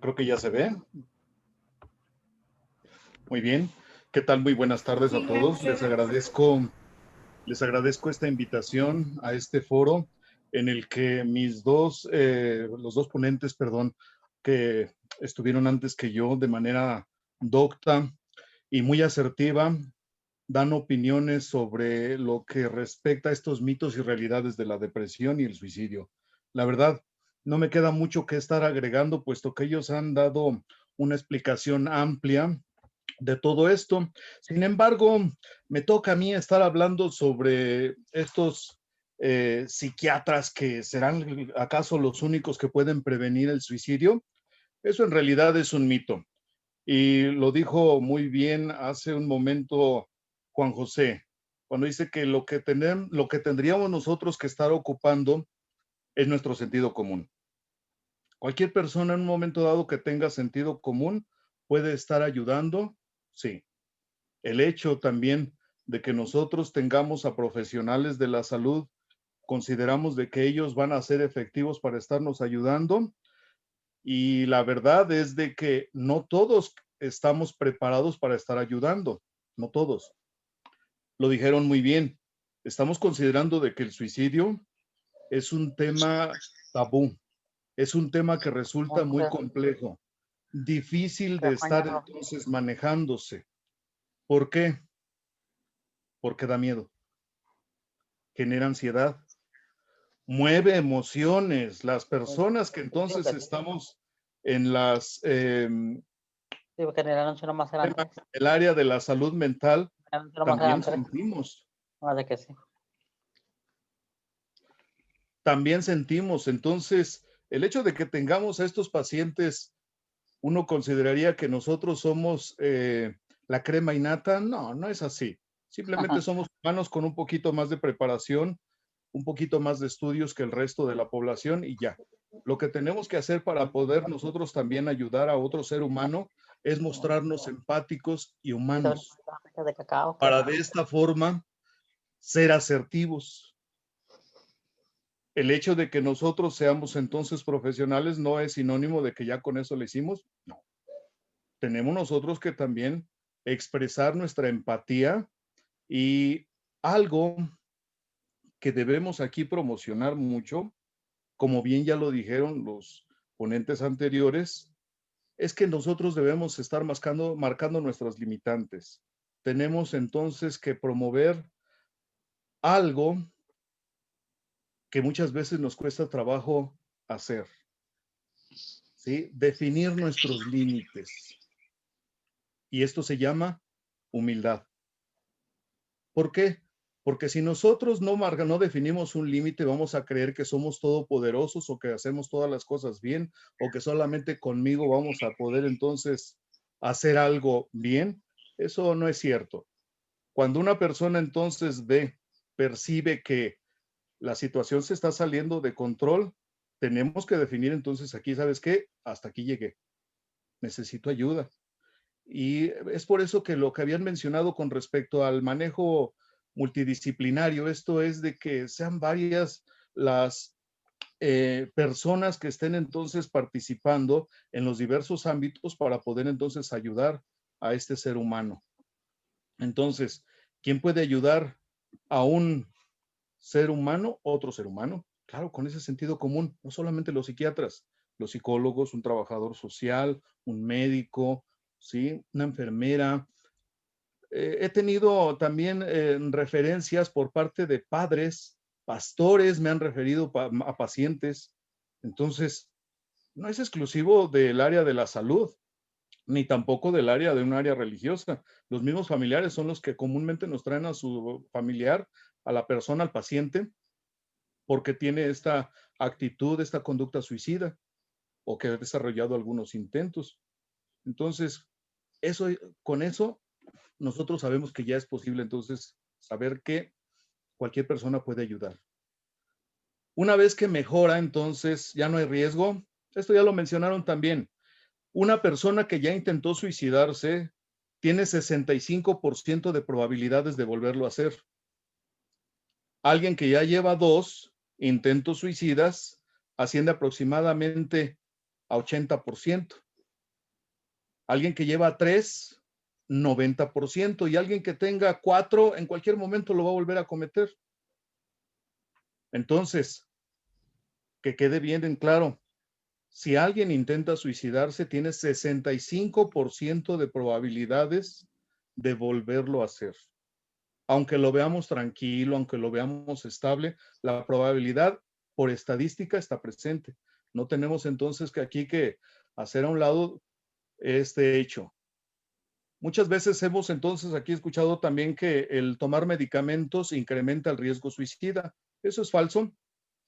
Creo que ya se ve. Muy bien. ¿Qué tal? Muy buenas tardes a todos. Les agradezco esta invitación a este foro en el que los dos ponentes, que estuvieron antes que yo de manera docta y muy asertiva, dan opiniones sobre lo que respecta a estos mitos y realidades de la depresión y el suicidio. La verdad, no me queda mucho que estar agregando, puesto que ellos han dado una explicación amplia de todo esto. Sin embargo, me toca a mí estar hablando sobre estos psiquiatras que serán acaso los únicos que pueden prevenir el suicidio. Eso en realidad es un mito. Y lo dijo muy bien hace un momento Juan José. cuando dice que lo que tendríamos nosotros que estar ocupando es nuestro sentido común. Cualquier persona en un momento dado que tenga sentido común puede estar ayudando, sí. El hecho también de que nosotros tengamos a profesionales de la salud, consideramos de que ellos van a ser efectivos para estarnos ayudando, y la verdad es de que no todos estamos preparados para estar ayudando, no todos. Lo dijeron muy bien. Estamos considerando de que el suicidio es un tema tabú, es un tema que resulta muy complejo, difícil de estar entonces manejándose. ¿Por qué? Porque da miedo, genera ansiedad, mueve emociones. Las personas que entonces estamos en las el área de la salud mental también sentimos. También sentimos. Entonces, el hecho de que tengamos a estos pacientes, uno consideraría que nosotros somos la crema innata. No, no es así. Simplemente somos humanos con un poquito más de preparación, un poquito más de estudios que el resto de la población y ya. Lo que tenemos que hacer para poder nosotros también ayudar a otro ser humano es mostrarnos empáticos y humanos para de esta forma ser asertivos. El hecho de que nosotros seamos entonces profesionales no es sinónimo de que ya con eso lo hicimos. No. Tenemos nosotros que también expresar nuestra empatía, y algo que debemos aquí promocionar mucho, como bien ya lo dijeron los ponentes anteriores, es que nosotros debemos estar marcando nuestras limitantes. Tenemos entonces que promover algo que muchas veces nos cuesta trabajo hacer, ¿sí? Definir nuestros límites. Y esto se llama humildad. ¿Por qué? Porque si nosotros no definimos un límite, vamos a creer que somos todopoderosos o que hacemos todas las cosas bien, o que solamente conmigo vamos a poder entonces hacer algo bien. Eso no es cierto. Cuando una persona entonces percibe que la situación se está saliendo de control, tenemos que definir entonces aquí, ¿sabes qué? Hasta aquí llegué. Necesito ayuda. Y es por eso que lo que habían mencionado con respecto al manejo multidisciplinario, esto es de que sean varias las personas que estén entonces participando en los diversos ámbitos para poder entonces ayudar a este ser humano. Entonces, ¿quién puede ayudar a un ser humano? Otro ser humano. Claro, con ese sentido común, no solamente los psiquiatras, los psicólogos, un trabajador social, un médico, ¿sí? Una enfermera. He tenido también referencias por parte de padres, pastores me han referido a pacientes. Entonces, no es exclusivo del área de la salud, ni tampoco del área de un área religiosa. Los mismos familiares son los que comúnmente nos traen a su familiar, a la persona, al paciente, porque tiene esta actitud, esta conducta suicida, o que ha desarrollado algunos intentos. Entonces, con eso, nosotros sabemos que ya es posible entonces saber que cualquier persona puede ayudar. Una vez que mejora, entonces ya no hay riesgo. Esto ya lo mencionaron también. Una persona que ya intentó suicidarse tiene 65% de probabilidades de volverlo a hacer. Alguien que ya lleva 2 intentos suicidas asciende aproximadamente a 80%. Alguien que lleva 3, 90%. Y alguien que tenga 4, en cualquier momento lo va a volver a cometer. Entonces, que quede bien en claro, si alguien intenta suicidarse, tiene 65% de probabilidades de volverlo a hacer. Aunque lo veamos tranquilo, aunque lo veamos estable, la probabilidad por estadística está presente. No tenemos entonces que hacer a un lado este hecho. Muchas veces hemos entonces aquí escuchado también que el tomar medicamentos incrementa el riesgo suicida. Eso es falso.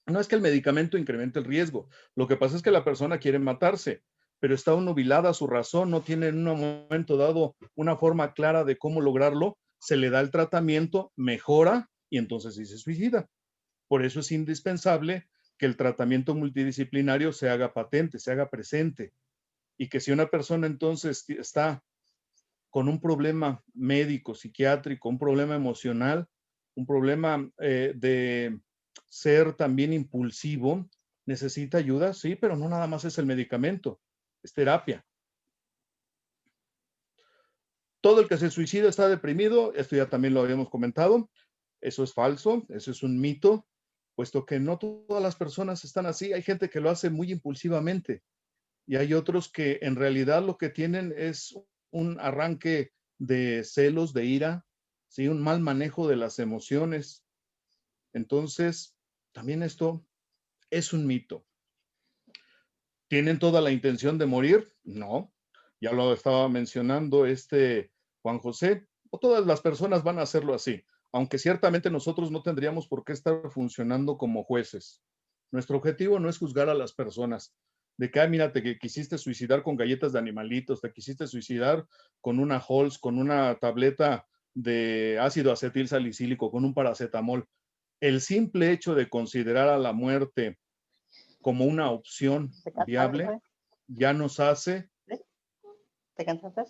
No es que el medicamento incremente el riesgo. Lo que pasa es que la persona quiere matarse, pero está nubilada su razón, no tiene en un momento dado una forma clara de cómo lograrlo. se le da el tratamiento, mejora y entonces sí se suicida. Por eso es indispensable que el tratamiento multidisciplinario se haga patente, se haga presente, y que si una persona entonces está con un problema médico, psiquiátrico, un problema emocional, un problema de ser también impulsivo, necesita ayuda, sí, pero no nada más es el medicamento, es terapia. Todo el que se suicida está deprimido, esto ya también lo habíamos comentado, eso es falso, eso es un mito, puesto que no todas las personas están así, hay gente que lo hace muy impulsivamente y hay otros que en realidad lo que tienen es un arranque de celos, de ira, ¿sí? Un mal manejo de las emociones. Entonces, también esto es un mito. ¿Tienen toda la intención de morir? No. Ya lo estaba mencionando Juan José. No todas las personas van a hacerlo así, aunque ciertamente nosotros no tendríamos por qué estar funcionando como jueces. Nuestro objetivo no es juzgar a las personas. De que, mira, te quisiste suicidar con galletas de animalitos, te quisiste suicidar con una Halls, con una tableta de ácido acetil salicílico, con un paracetamol. El simple hecho de considerar a la muerte como una opción viable ya nos hace, ¿Te cansaste?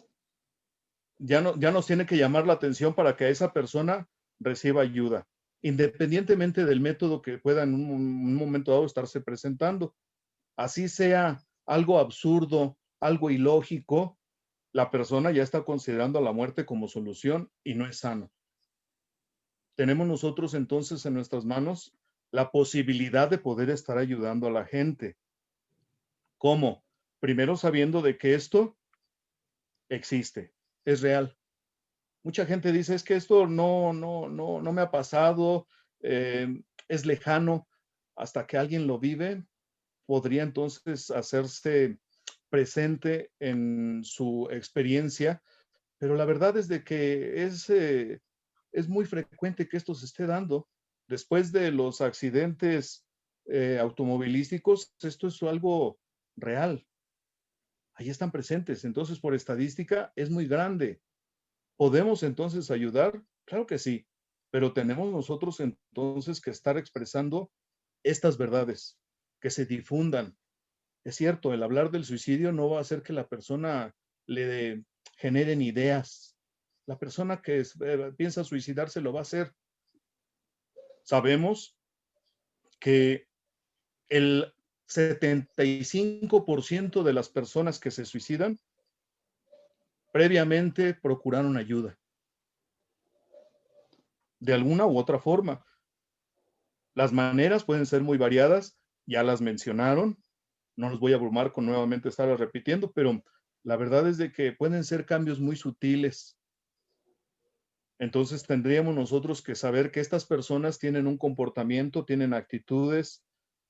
ya nos tiene que llamar la atención para que esa persona reciba ayuda, independientemente del método que pueda en un momento dado estarse presentando. Así sea algo absurdo, algo ilógico, la persona ya está considerando a la muerte como solución y no es sano. Tenemos nosotros entonces en nuestras manos la posibilidad de poder estar ayudando a la gente. ¿Cómo? Primero sabiendo de que esto existe, es real. Mucha gente dice, es que esto no me ha pasado, es lejano. Hasta que alguien lo vive, podría entonces hacerse presente en su experiencia, pero la verdad es de que es muy frecuente que esto se esté dando. Después de los accidentes automovilísticos, esto es algo real. Ahí están presentes. Entonces, por estadística, es muy grande. ¿Podemos entonces ayudar? Claro que sí, pero tenemos nosotros entonces que estar expresando estas verdades, que se difundan. Es cierto, el hablar del suicidio no va a hacer que la persona le generen ideas. La persona que piensa suicidarse lo va a hacer. Sabemos que el 75% de las personas que se suicidan previamente procuraron ayuda. De alguna u otra forma. Las maneras pueden ser muy variadas, ya las mencionaron, no los voy a abrumar con nuevamente estarlas repitiendo, pero la verdad es de que pueden ser cambios muy sutiles. Entonces tendríamos nosotros que saber que estas personas tienen un comportamiento, tienen actitudes,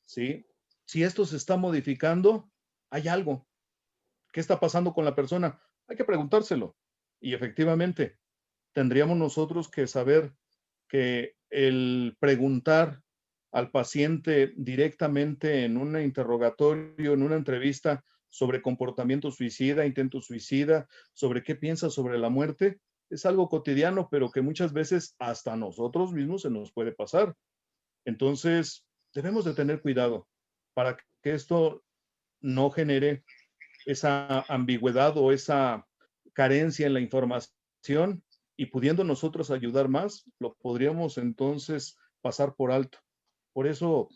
¿sí? Si esto se está modificando, hay algo. ¿Qué está pasando con la persona? Hay que preguntárselo. Y efectivamente, tendríamos nosotros que saber que el preguntar al paciente directamente en un interrogatorio, en una entrevista sobre comportamiento suicida, intento suicida, sobre qué piensa sobre la muerte, es algo cotidiano, pero que muchas veces hasta nosotros mismos se nos puede pasar. Entonces, debemos de tener cuidado para que esto no genere esa ambigüedad o esa carencia en la información, y pudiendo nosotros ayudar más, lo podríamos entonces pasar por alto. Por eso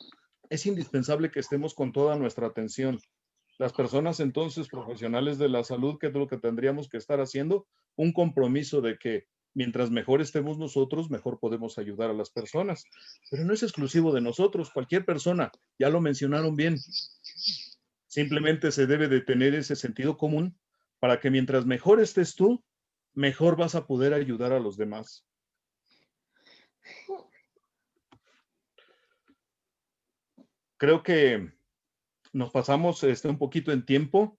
es indispensable que estemos con toda nuestra atención. Las personas entonces profesionales de la salud, ¿qué es lo que tendríamos que estar haciendo? Un compromiso de que mientras mejor estemos nosotros, mejor podemos ayudar a las personas. Pero no es exclusivo de nosotros, cualquier persona, ya lo mencionaron bien. Simplemente se debe de tener ese sentido común para que mientras mejor estés tú, mejor vas a poder ayudar a los demás. Creo que nos pasamos un poquito en tiempo,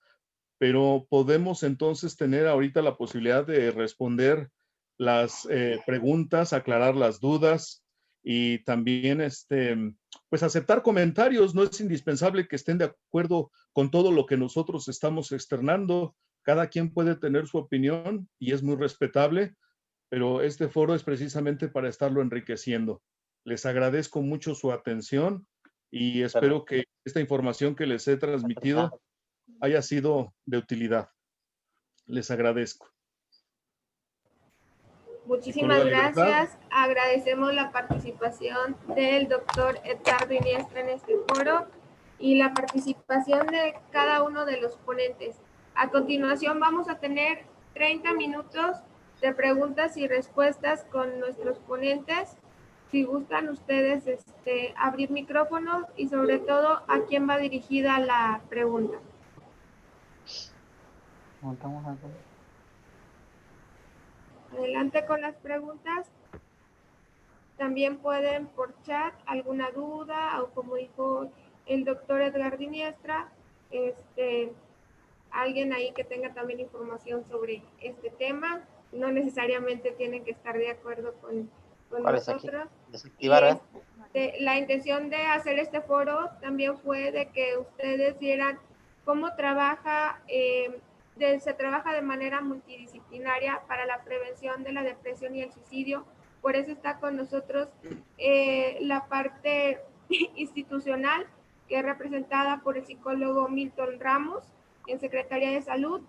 pero podemos entonces tener ahorita la posibilidad de responder las preguntas, aclarar las dudas y también pues aceptar comentarios. No es indispensable que estén de acuerdo con todo lo que nosotros estamos externando. Cada quien puede tener su opinión y es muy respetable, pero este foro es precisamente para estarlo enriqueciendo. Les agradezco mucho su atención y espero que esta información que les he transmitido haya sido de utilidad. Les agradezco. Muchísimas gracias. Agradecemos la participación del doctor Edgardo Iniestra en este foro y la participación de cada uno de los ponentes. A continuación vamos a tener 30 minutos de preguntas y respuestas con nuestros ponentes. Si gustan ustedes abrir micrófonos y sobre todo a quién va dirigida la pregunta. Adelante con las preguntas. También pueden por chat alguna duda o como dijo el doctor Edgar Iniestra, alguien ahí que tenga también información sobre este tema. No necesariamente tienen que estar de acuerdo con nosotros. La intención de hacer este foro también fue de que ustedes vieran cómo se trabaja de manera multidisciplinaria para la prevención de la depresión y el suicidio. Por eso está con nosotros la parte institucional, que es representada por el psicólogo Milton Ramos en Secretaría de Salud,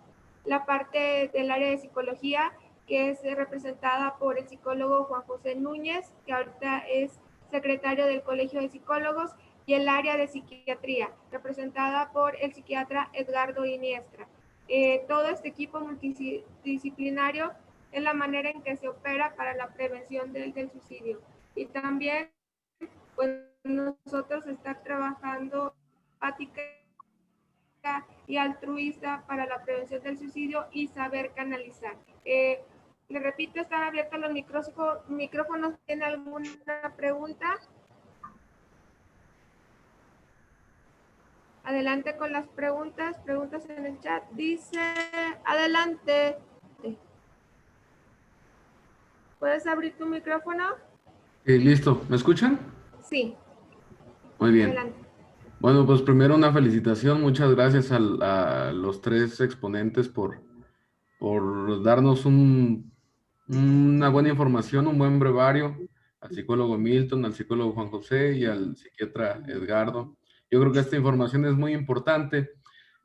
la parte del área de psicología, que es representada por el psicólogo Juan José Núñez, que ahorita es secretario del Colegio de Psicólogos, y el área de psiquiatría, representada por el psiquiatra Edgardo Iniestra. Todo este equipo multidisciplinario es la manera en que se opera para la prevención del suicidio. Y también, pues, nosotros estar trabajando empática y altruista para la prevención del suicidio y saber canalizar. Le repito, están abiertos los micrófonos. ¿Tiene alguna pregunta? Adelante con las preguntas en el chat. Dice, adelante. ¿Puedes abrir tu micrófono? Listo, ¿me escuchan? Sí. Muy bien. Adelante. Bueno, pues primero una felicitación, muchas gracias a los tres exponentes por darnos una buena información, un buen brevario, al psicólogo Milton, al psicólogo Juan José y al psiquiatra Edgardo. Yo creo que esta información es muy importante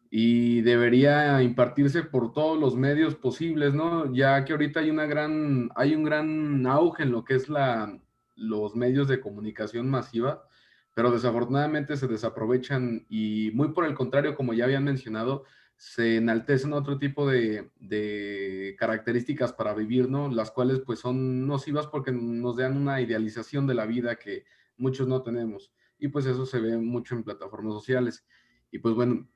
y debería impartirse por todos los medios posibles, ¿no? Ya que ahorita hay un gran auge en lo que es los medios de comunicación masiva, pero desafortunadamente se desaprovechan y muy por el contrario, como ya habían mencionado, se enaltecen otro tipo de características para vivir, ¿no? Las cuales pues son nocivas porque nos dan una idealización de la vida que muchos no tenemos. Y pues eso se ve mucho en plataformas sociales. Y pues bueno,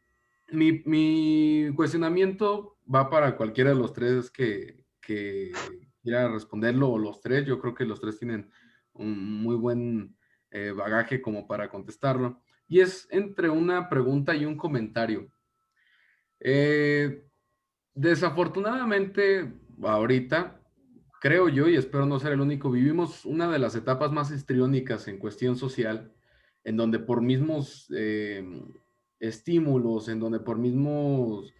mi cuestionamiento va para cualquiera de los tres que quiera responderlo, o los tres. Yo creo que los tres tienen un muy buen bagaje como para contestarlo. Y es entre una pregunta y un comentario. Desafortunadamente, ahorita, creo yo, y espero no ser el único, vivimos una de las etapas más histriónicas en cuestión social, en donde por mismos estímulos, en donde por mismos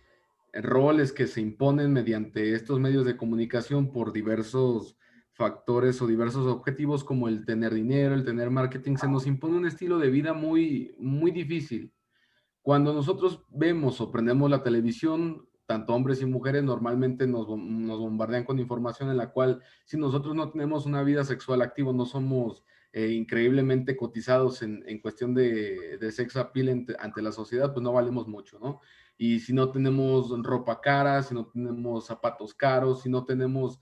roles que se imponen mediante estos medios de comunicación por diversos factores o diversos objetivos como el tener dinero, el tener marketing, se nos impone un estilo de vida muy, muy difícil. Cuando nosotros vemos o prendemos la televisión, tanto hombres y mujeres normalmente nos bombardean con información en la cual si nosotros no tenemos una vida sexual activa, no somos increíblemente cotizados en cuestión de sex appeal ante la sociedad, pues no valemos mucho, ¿no? Y si no tenemos ropa cara, si no tenemos zapatos caros, si no tenemos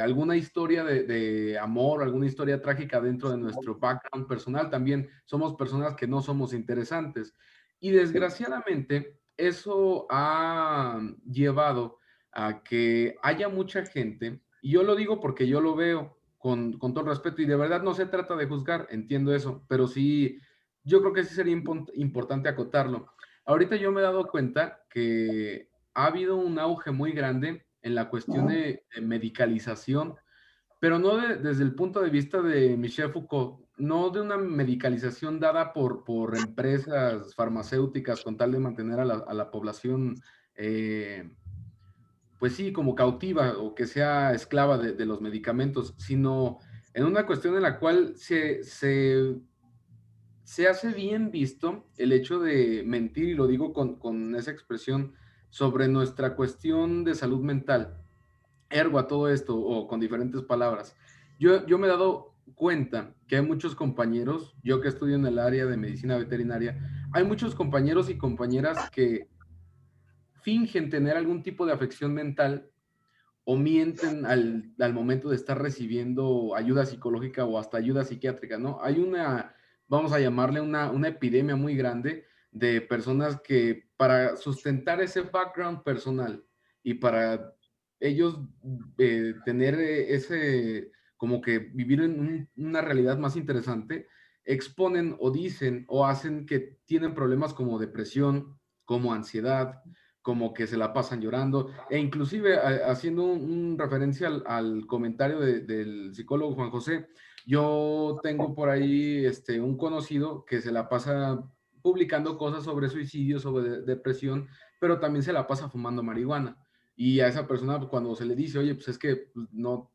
alguna historia de amor, alguna historia trágica dentro de nuestro background personal, también somos personas que no somos interesantes. Y desgraciadamente eso ha llevado a que haya mucha gente, y yo lo digo porque yo lo veo con todo respeto, y de verdad no se trata de juzgar, entiendo eso, pero sí, yo creo que sí sería importante acotarlo. Ahorita yo me he dado cuenta que ha habido un auge muy grande en la cuestión de medicalización, pero no desde el punto de vista de Michel Foucault, no de una medicalización dada por empresas farmacéuticas con tal de mantener a la población pues sí, como cautiva o que sea esclava de los medicamentos, sino en una cuestión en la cual se hace bien visto el hecho de mentir, y lo digo con esa expresión, sobre nuestra cuestión de salud mental, ergo a todo esto, o con diferentes palabras. Yo me he dado cuenta que hay muchos compañeros, yo que estudio en el área de medicina veterinaria, hay muchos compañeros y compañeras que fingen tener algún tipo de afección mental o mienten al momento de estar recibiendo ayuda psicológica o hasta ayuda psiquiátrica, ¿no? Hay una, vamos a llamarle una epidemia muy grande de personas que para sustentar ese background personal y para ellos tener ese, como que vivir en una realidad más interesante, exponen o dicen o hacen que tienen problemas como depresión, como ansiedad, como que se la pasan llorando, e inclusive haciendo un referencia al comentario del psicólogo Juan José, yo tengo por ahí un conocido que se la pasa publicando cosas sobre suicidio, sobre depresión, pero también se la pasa fumando marihuana. Y a esa persona, pues, cuando se le dice, oye, pues es que pues, no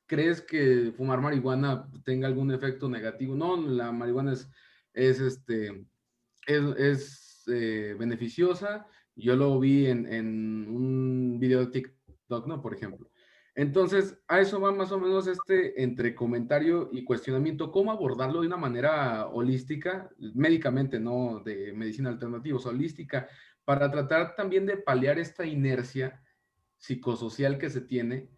crees que fumar marihuana tenga algún efecto negativo. No, la marihuana es, beneficiosa. Yo lo vi en un video de TikTok, ¿no? Por ejemplo. Entonces, a eso va más o menos entre comentario y cuestionamiento, cómo abordarlo de una manera holística, médicamente, no de medicina alternativa, holística, para tratar también de paliar esta inercia psicosocial que se tiene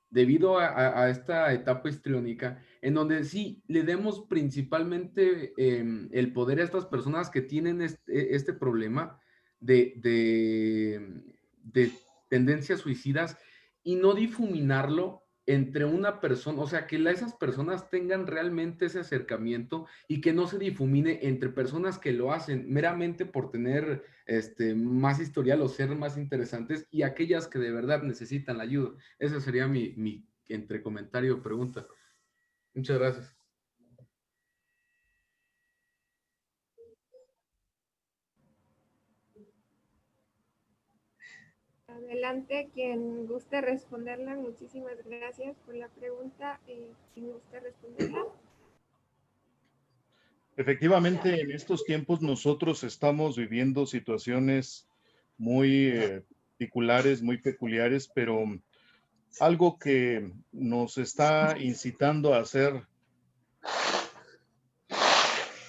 debido a esta etapa histriónica, en donde sí le demos principalmente el poder a estas personas que tienen este problema de tendencias suicidas y no difuminarlo entre una persona, o sea, que esas personas tengan realmente ese acercamiento y que no se difumine entre personas que lo hacen meramente por tener más historial o ser más interesantes y aquellas que de verdad necesitan la ayuda. Ese sería mi entre comentario o pregunta. Muchas gracias. Adelante, quien guste responderla. Muchísimas gracias por la pregunta. ¿Quién gusta responderla? Efectivamente, en estos tiempos nosotros estamos viviendo situaciones muy particulares, muy peculiares, pero algo que nos está incitando a hacer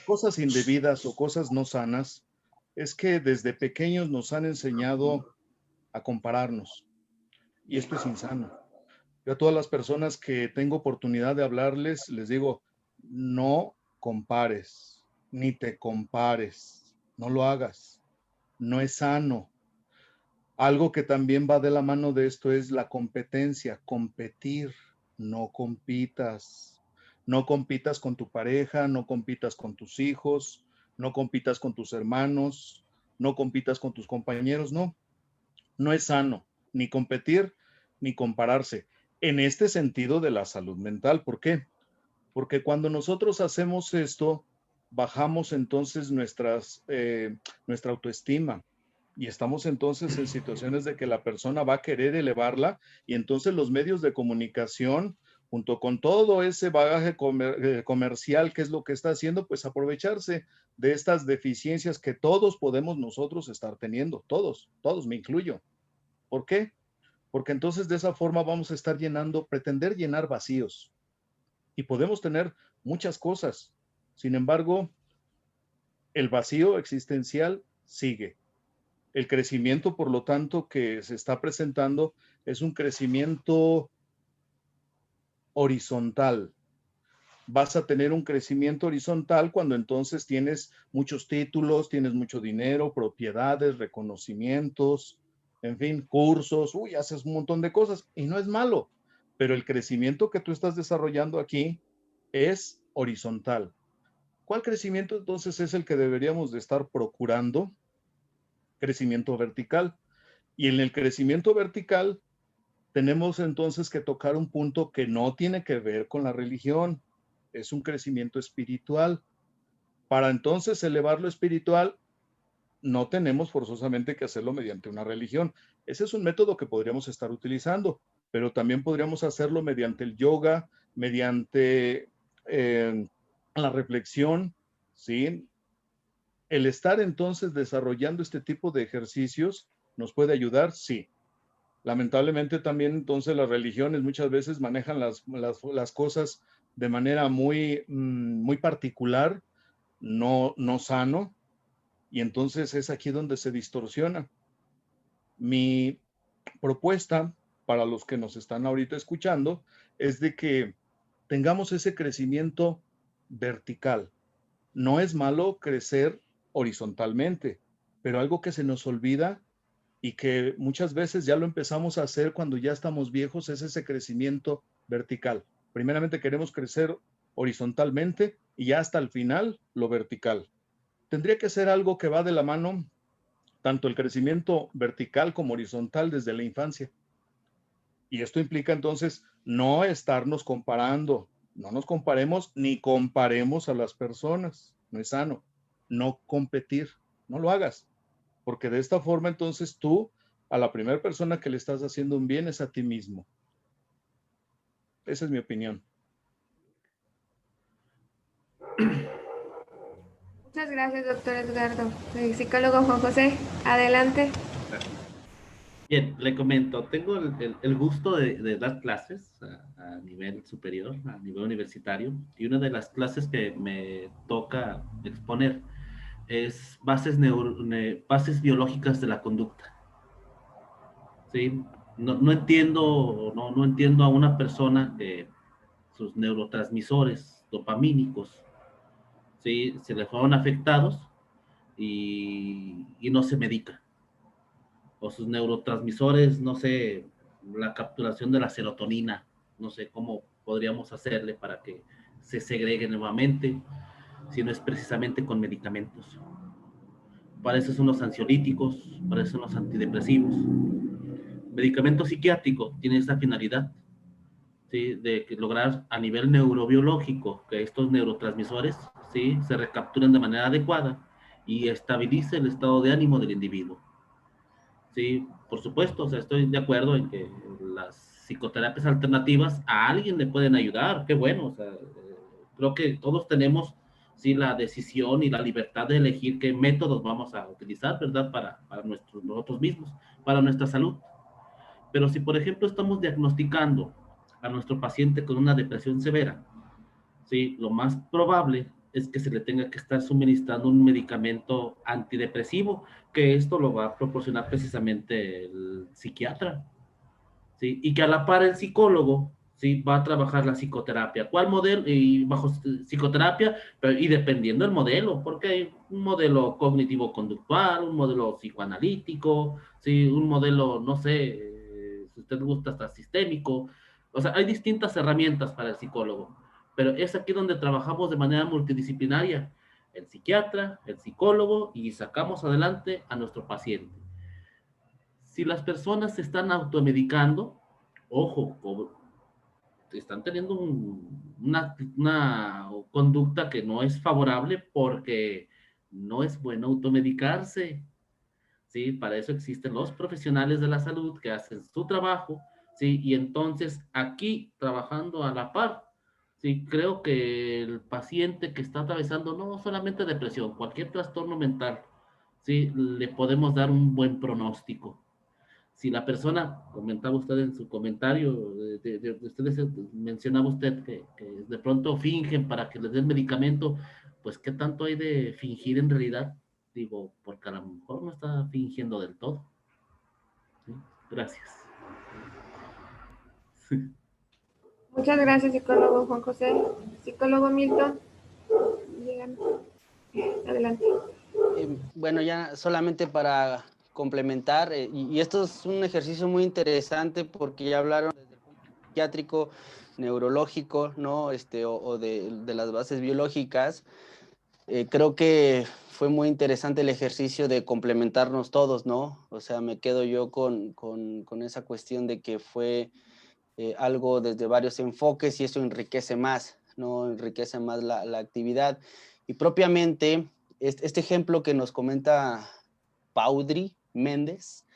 cosas indebidas o cosas no sanas es que desde pequeños nos han enseñado a compararnos, y esto es insano. Yo a todas las personas que tengo oportunidad de hablarles, les digo, no compares, ni te compares, no lo hagas, no es sano. Algo que también va de la mano de esto es la competencia, competir, no compitas. No compitas con tu pareja, no compitas con tus hijos, no compitas con tus hermanos, no compitas con tus compañeros, no. No es sano ni competir ni compararse en este sentido de la salud mental. ¿Por qué? Porque cuando nosotros hacemos esto, bajamos entonces nuestra autoestima y estamos entonces en situaciones de que la persona va a querer elevarla y entonces los medios de comunicación, junto con todo ese bagaje comercial, que es lo que está haciendo, pues aprovecharse de estas deficiencias que todos podemos nosotros estar teniendo, todos, me incluyo. ¿Por qué? Porque entonces de esa forma vamos a estar pretender llenar vacíos. Y podemos tener muchas cosas. Sin embargo, el vacío existencial sigue. El crecimiento, por lo tanto, que se está presentando es un crecimiento horizontal. Vas a tener un crecimiento horizontal cuando entonces tienes muchos títulos, tienes mucho dinero, propiedades, reconocimientos, en fin, cursos, haces un montón de cosas y no es malo, pero el crecimiento que tú estás desarrollando aquí es horizontal. ¿Cuál crecimiento entonces es el que deberíamos de estar procurando? Crecimiento vertical. Y en el crecimiento vertical tenemos entonces que tocar un punto que no tiene que ver con la religión, es un crecimiento espiritual. Para entonces elevar lo espiritual, no tenemos forzosamente que hacerlo mediante una religión. Ese es un método que podríamos estar utilizando, pero también podríamos hacerlo mediante el yoga, mediante la reflexión, ¿sí? El estar entonces desarrollando este tipo de ejercicios nos puede ayudar, sí. Lamentablemente también entonces las religiones muchas veces manejan las cosas de manera muy particular, no sano, y entonces es aquí donde se distorsiona. Mi propuesta para los que nos están ahorita escuchando es de que tengamos ese crecimiento vertical. No es malo crecer horizontalmente, pero algo que se nos olvida y que muchas veces ya lo empezamos a hacer cuando ya estamos viejos es ese crecimiento vertical. Primeramente queremos crecer horizontalmente y ya hasta el final lo vertical. Tendría que ser algo que va de la mano, tanto el crecimiento vertical como horizontal desde la infancia. Y esto implica entonces no estarnos comparando, no nos comparemos ni comparemos a las personas, no es sano, no competir, no lo hagas, porque de esta forma entonces tú a la primera persona que le estás haciendo un bien es a ti mismo. Esa es mi opinión. Muchas gracias, doctor Edgardo. Psicólogo Juan José, adelante. Bien, le comento, tengo el gusto de dar clases a nivel superior, a nivel universitario, y una de las clases que me toca exponer es bases biológicas de la conducta. ¿Sí? No entiendo, no entiendo a una persona que sus neurotransmisores dopamínicos, ¿sí? Se le fueron afectados y no se medica. O sus neurotransmisores, no sé, la capturación de la serotonina, no sé cómo podríamos hacerle para que se segregue nuevamente, si no es precisamente con medicamentos. Para eso son los ansiolíticos, para eso son los antidepresivos. Medicamento psiquiátrico tiene esa finalidad, ¿sí? De lograr a nivel neurobiológico que estos neurotransmisores, ¿sí? Se recapturen de manera adecuada y estabilice el estado de ánimo del individuo. Sí, por supuesto, o sea, estoy de acuerdo en que las psicoterapias alternativas a alguien le pueden ayudar, qué bueno, o sea, creo que todos tenemos, sí, la decisión y la libertad de elegir qué métodos vamos a utilizar, ¿verdad? Para nosotros mismos, para nuestra salud. Pero si, por ejemplo, estamos diagnosticando a nuestro paciente con una depresión severa, ¿sí? Lo más probable es que se le tenga que estar suministrando un medicamento antidepresivo, que esto lo va a proporcionar precisamente el psiquiatra, ¿sí? Y que a la par el psicólogo, ¿sí? Va a trabajar la psicoterapia. ¿Cuál modelo? Y bajo psicoterapia, pero, y dependiendo del modelo, porque hay un modelo cognitivo-conductual, un modelo psicoanalítico, ¿sí? Un modelo, no sé, si usted gusta, hasta sistémico. O sea, hay distintas herramientas para el psicólogo, pero es aquí donde trabajamos de manera multidisciplinaria, el psiquiatra, el psicólogo, y sacamos adelante a nuestro paciente. Si las personas se están automedicando, ojo, están teniendo una conducta que no es favorable porque no es bueno automedicarse, ¿sí? Para eso existen los profesionales de la salud que hacen su trabajo, ¿sí? Y entonces aquí, trabajando a la par, sí, creo que el paciente que está atravesando no solamente depresión, cualquier trastorno mental, ¿sí? Le podemos dar un buen pronóstico. Si la persona, comentaba usted en su comentario, de ustedes mencionaba usted que de pronto fingen para que les den medicamento, pues ¿qué tanto hay de fingir en realidad? Digo, porque a lo mejor no está fingiendo del todo. ¿Sí? Gracias. Muchas gracias, psicólogo Juan José. Psicólogo Milton, díganos. Adelante. Bueno, ya solamente para complementar, y esto es un ejercicio muy interesante porque ya hablaron desde el punto psiquiátrico, neurológico, ¿no? O de las bases biológicas. Creo que fue muy interesante el ejercicio de complementarnos todos, ¿no? O sea, me quedo yo con esa cuestión de que fue algo desde varios enfoques y eso enriquece más, ¿no? Enriquece más la actividad. Y propiamente, este ejemplo que nos comenta Paudri Méndez.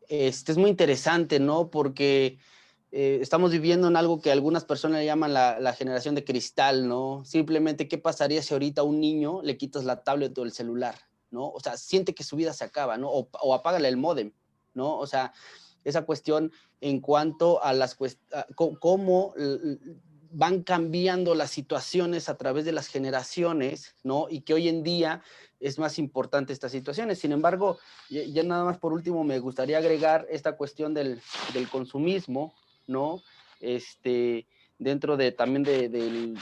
Es muy interesante, ¿no? Porque estamos viviendo en algo que algunas personas le llaman la generación de cristal, ¿no? Simplemente, ¿qué pasaría si ahorita a un niño le quitas la tablet o el celular, ¿no? O sea, siente que su vida se acaba, ¿no? O apágale el módem, ¿no? O sea, esa cuestión en cuanto a cómo van cambiando las situaciones a través de las generaciones, ¿no? Y que hoy en día es más importante estas situaciones. Sin embargo, ya nada más por último me gustaría agregar esta cuestión del consumismo, ¿no? Dentro de también de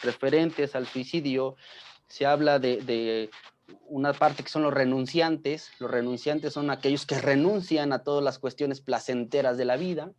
referentes al suicidio, se habla de una parte que son los renunciantes. Los renunciantes son aquellos que renuncian a todas las cuestiones placenteras de la vida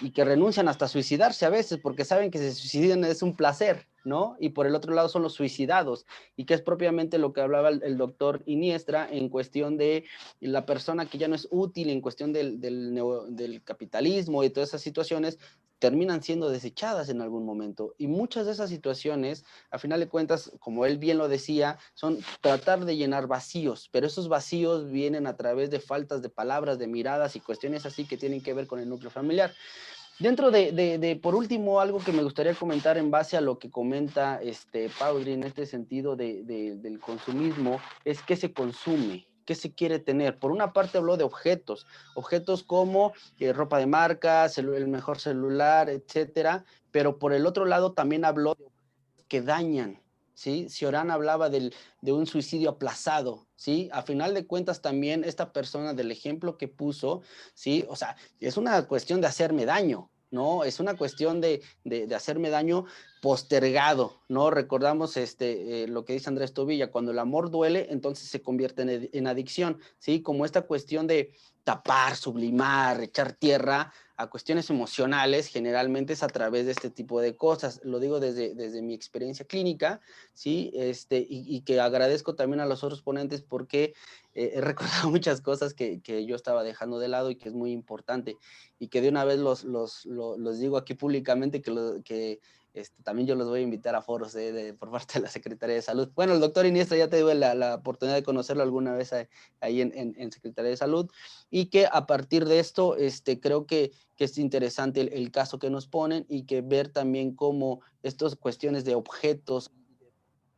y que renuncian hasta a suicidarse a veces porque saben que se suicidan es un placer, ¿no? Y por el otro lado son los suicidados, y que es propiamente lo que hablaba el doctor Iniestra en cuestión de la persona que ya no es útil en cuestión del capitalismo y todas esas situaciones, terminan siendo desechadas en algún momento. Y muchas de esas situaciones, a final de cuentas, como él bien lo decía, son tratar de llenar vacíos, pero esos vacíos vienen a través de faltas de palabras, de miradas y cuestiones así que tienen que ver con el núcleo familiar. Dentro por último, algo que me gustaría comentar en base a lo que comenta Paudri en este sentido del consumismo, es qué se consume, qué se quiere tener. Por una parte habló de objetos como ropa de marca, el mejor celular, etcétera, pero por el otro lado también habló de que dañan, ¿sí? Cioran hablaba de un suicidio aplazado, ¿sí? A final de cuentas también esta persona del ejemplo que puso, ¿sí? O sea, es una cuestión de hacerme daño, ¿no? Es una cuestión de hacerme daño postergado, ¿no? Recordamos lo que dice Andrés Tobilla, cuando el amor duele, entonces se convierte en adicción, ¿sí? Como esta cuestión de tapar, sublimar, echar tierra a cuestiones emocionales, generalmente es a través de este tipo de cosas. Lo digo desde mi experiencia clínica, ¿sí? Y que agradezco también a los otros ponentes porque he recordado muchas cosas que yo estaba dejando de lado y que es muy importante. Y que de una vez los digo aquí públicamente que también yo los voy a invitar a foros por parte de la Secretaría de Salud. Bueno, el doctor Iniestra ya tuve la oportunidad de conocerlo alguna vez ahí en Secretaría de Salud, y que a partir de esto creo que es interesante el caso que nos ponen, y que ver también cómo estas cuestiones de objetos,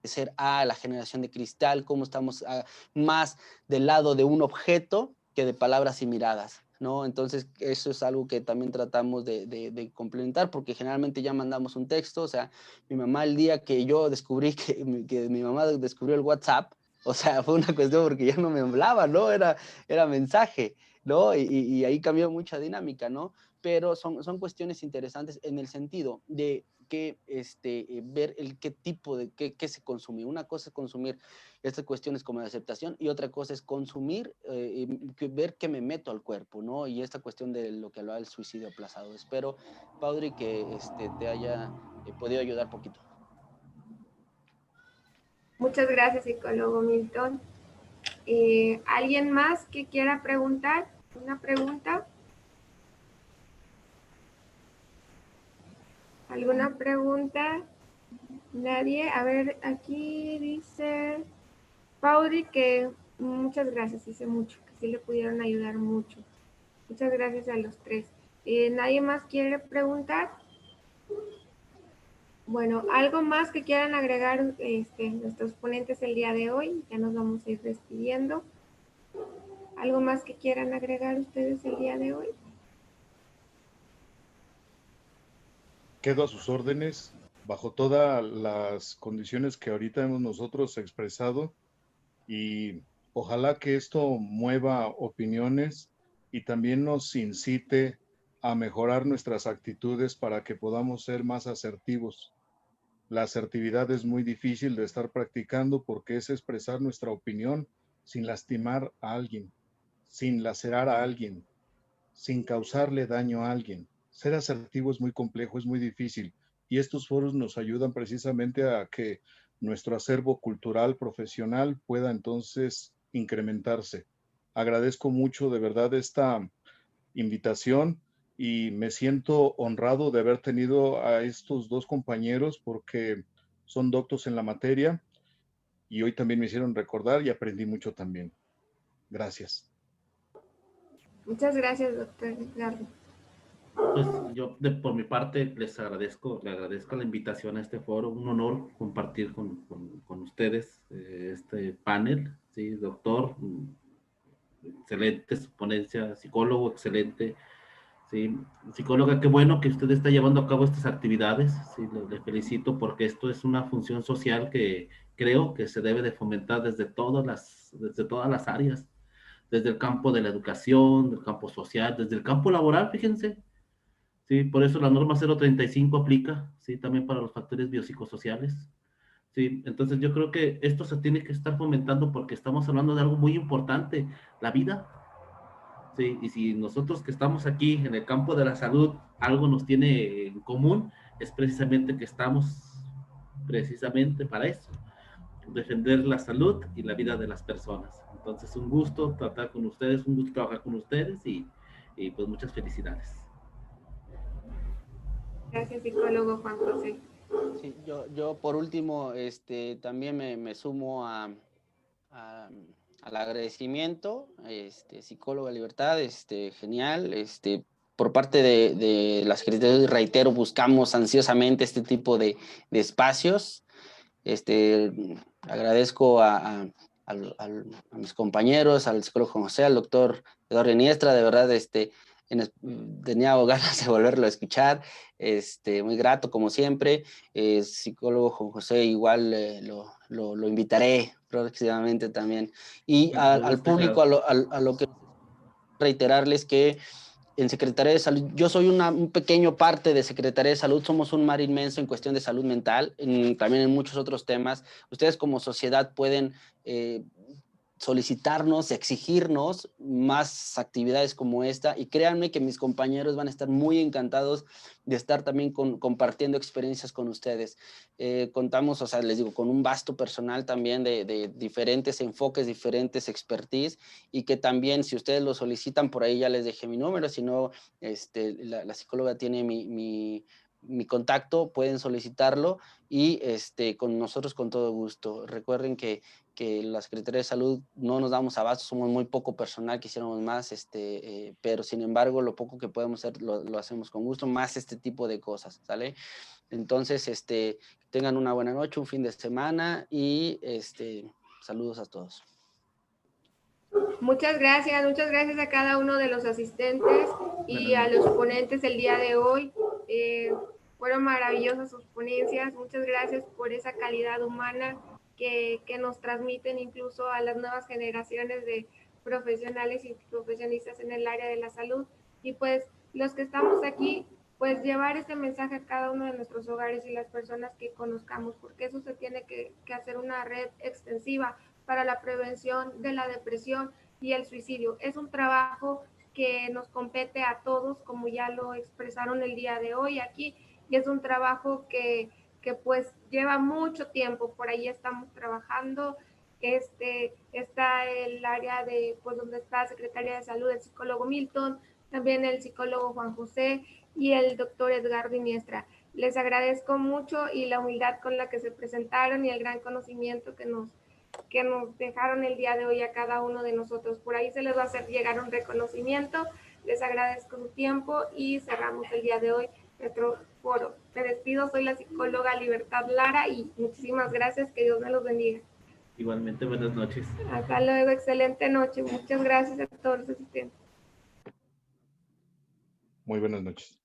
de ser la generación de cristal, cómo estamos más del lado de un objeto que de palabras y miradas, ¿no? Entonces, eso es algo que también tratamos de complementar, porque generalmente ya mandamos un texto. O sea, mi mamá, el día que yo descubrí que mi mamá descubrió el WhatsApp, o sea, fue una cuestión porque ya no me hablaba, ¿no? Era mensaje, ¿no? Y ahí cambió mucha dinámica, ¿no? Pero son cuestiones interesantes en el sentido de que ver qué tipo de, qué se consume. Una cosa es consumir estas cuestiones como de aceptación, y otra cosa es consumir, ver qué me meto al cuerpo, ¿no? Y esta cuestión de lo que hablaba del suicidio aplazado. Espero, Paudri, que te haya podido ayudar poquito. Muchas gracias, psicólogo Milton. ¿Alguien más que quiera preguntar? ¿Una pregunta? ¿Alguna pregunta? Nadie. A ver, aquí dice Paudri que muchas gracias, hice mucho, que sí le pudieron ayudar mucho. Muchas gracias a los tres. ¿Nadie más quiere preguntar? Bueno, ¿algo más que quieran agregar nuestros ponentes el día de hoy? Ya nos vamos a ir despidiendo. ¿Algo más que quieran agregar ustedes el día de hoy? Quedo a sus órdenes bajo todas las condiciones que ahorita hemos nosotros expresado, y ojalá que esto mueva opiniones y también nos incite a mejorar nuestras actitudes para que podamos ser más asertivos. La asertividad es muy difícil de estar practicando porque es expresar nuestra opinión sin lastimar a alguien, sin lacerar a alguien, sin causarle daño a alguien. Ser asertivo es muy complejo, es muy difícil, y estos foros nos ayudan precisamente a que nuestro acervo cultural, profesional pueda entonces incrementarse. Agradezco mucho de verdad esta invitación y me siento honrado de haber tenido a estos dos compañeros porque son doctos en la materia y hoy también me hicieron recordar y aprendí mucho también. Gracias. Muchas gracias, doctor Edgardo. Pues yo por mi parte le agradezco la invitación a este foro, un honor compartir con ustedes este panel, ¿sí? Doctor, excelente su ponencia, psicólogo, excelente, ¿sí? Psicóloga, qué bueno que usted está llevando a cabo estas actividades, ¿sí? Le felicito porque esto es una función social que creo que se debe de fomentar desde todas las áreas, desde el campo de la educación, del campo social, desde el campo laboral, fíjense. Sí, por eso la norma 035 aplica, sí, también para los factores biopsicosociales. Sí, entonces yo creo que esto se tiene que estar fomentando porque estamos hablando de algo muy importante, la vida. Sí, y si nosotros que estamos aquí en el campo de la salud, algo nos tiene en común, es precisamente que estamos precisamente para eso, defender la salud y la vida de las personas. Entonces, un gusto tratar con ustedes, un gusto trabajar con ustedes y pues muchas felicidades. Gracias, psicólogo Juan José. Sí, yo por último también me sumo al agradecimiento, psicóloga Libertad, genial, por parte de la Secretaría, reitero, buscamos ansiosamente este tipo de espacios. Agradezco a mis compañeros, al psicólogo Juan José, al doctor Eduardo Iniestra, de verdad, tenía ganas de volverlo a escuchar, muy grato como siempre. Psicólogo Juan José, igual lo invitaré próximamente también. Y al público, a lo que reiterarles que en Secretaría de Salud, yo soy un pequeño parte de Secretaría de Salud, somos un mar inmenso en cuestión de salud mental, también en muchos otros temas. Ustedes como sociedad pueden solicitarnos, exigirnos más actividades como esta, y créanme que mis compañeros van a estar muy encantados de estar también compartiendo experiencias con ustedes. Contamos, o sea, les digo, con un vasto personal también de diferentes enfoques, diferentes expertise, y que también si ustedes lo solicitan, por ahí ya les dejé mi número, si no, la psicóloga tiene mi contacto, pueden solicitarlo y con nosotros con todo gusto. Recuerden que la Secretaría de Salud no nos damos abasto, somos muy poco personal, quisiéramos más, pero sin embargo lo poco que podemos hacer lo hacemos con gusto, más este tipo de cosas, ¿sale? Entonces, tengan una buena noche, un fin de semana y saludos a todos. Muchas gracias a cada uno de los asistentes y a los ponentes el día de hoy. Fueron maravillosas sus ponencias. Muchas gracias por esa calidad humana que nos transmiten incluso a las nuevas generaciones de profesionales y profesionistas en el área de la salud. Y pues los que estamos aquí, pues llevar este mensaje a cada uno de nuestros hogares y las personas que conozcamos, porque eso se tiene que hacer una red extensiva para la prevención de la depresión y el suicidio. Es un trabajo que nos compete a todos, como ya lo expresaron el día de hoy aquí, y es un trabajo que pues lleva mucho tiempo. Por ahí estamos trabajando. Está el área de, pues donde está la Secretaría de Salud, el psicólogo Milton, también el psicólogo Juan José y el doctor Edgardo Iniestra. Les agradezco mucho y la humildad con la que se presentaron y el gran conocimiento que nos dejaron el día de hoy a cada uno de nosotros. Por ahí se les va a hacer llegar un reconocimiento. Les agradezco su tiempo y cerramos el día de hoy nuestro foro. Me despido, soy la psicóloga Libertad Lara y muchísimas gracias, que Dios me los bendiga. Igualmente, buenas noches. Hasta luego, excelente noche. Muchas gracias a todos los asistentes. Muy buenas noches.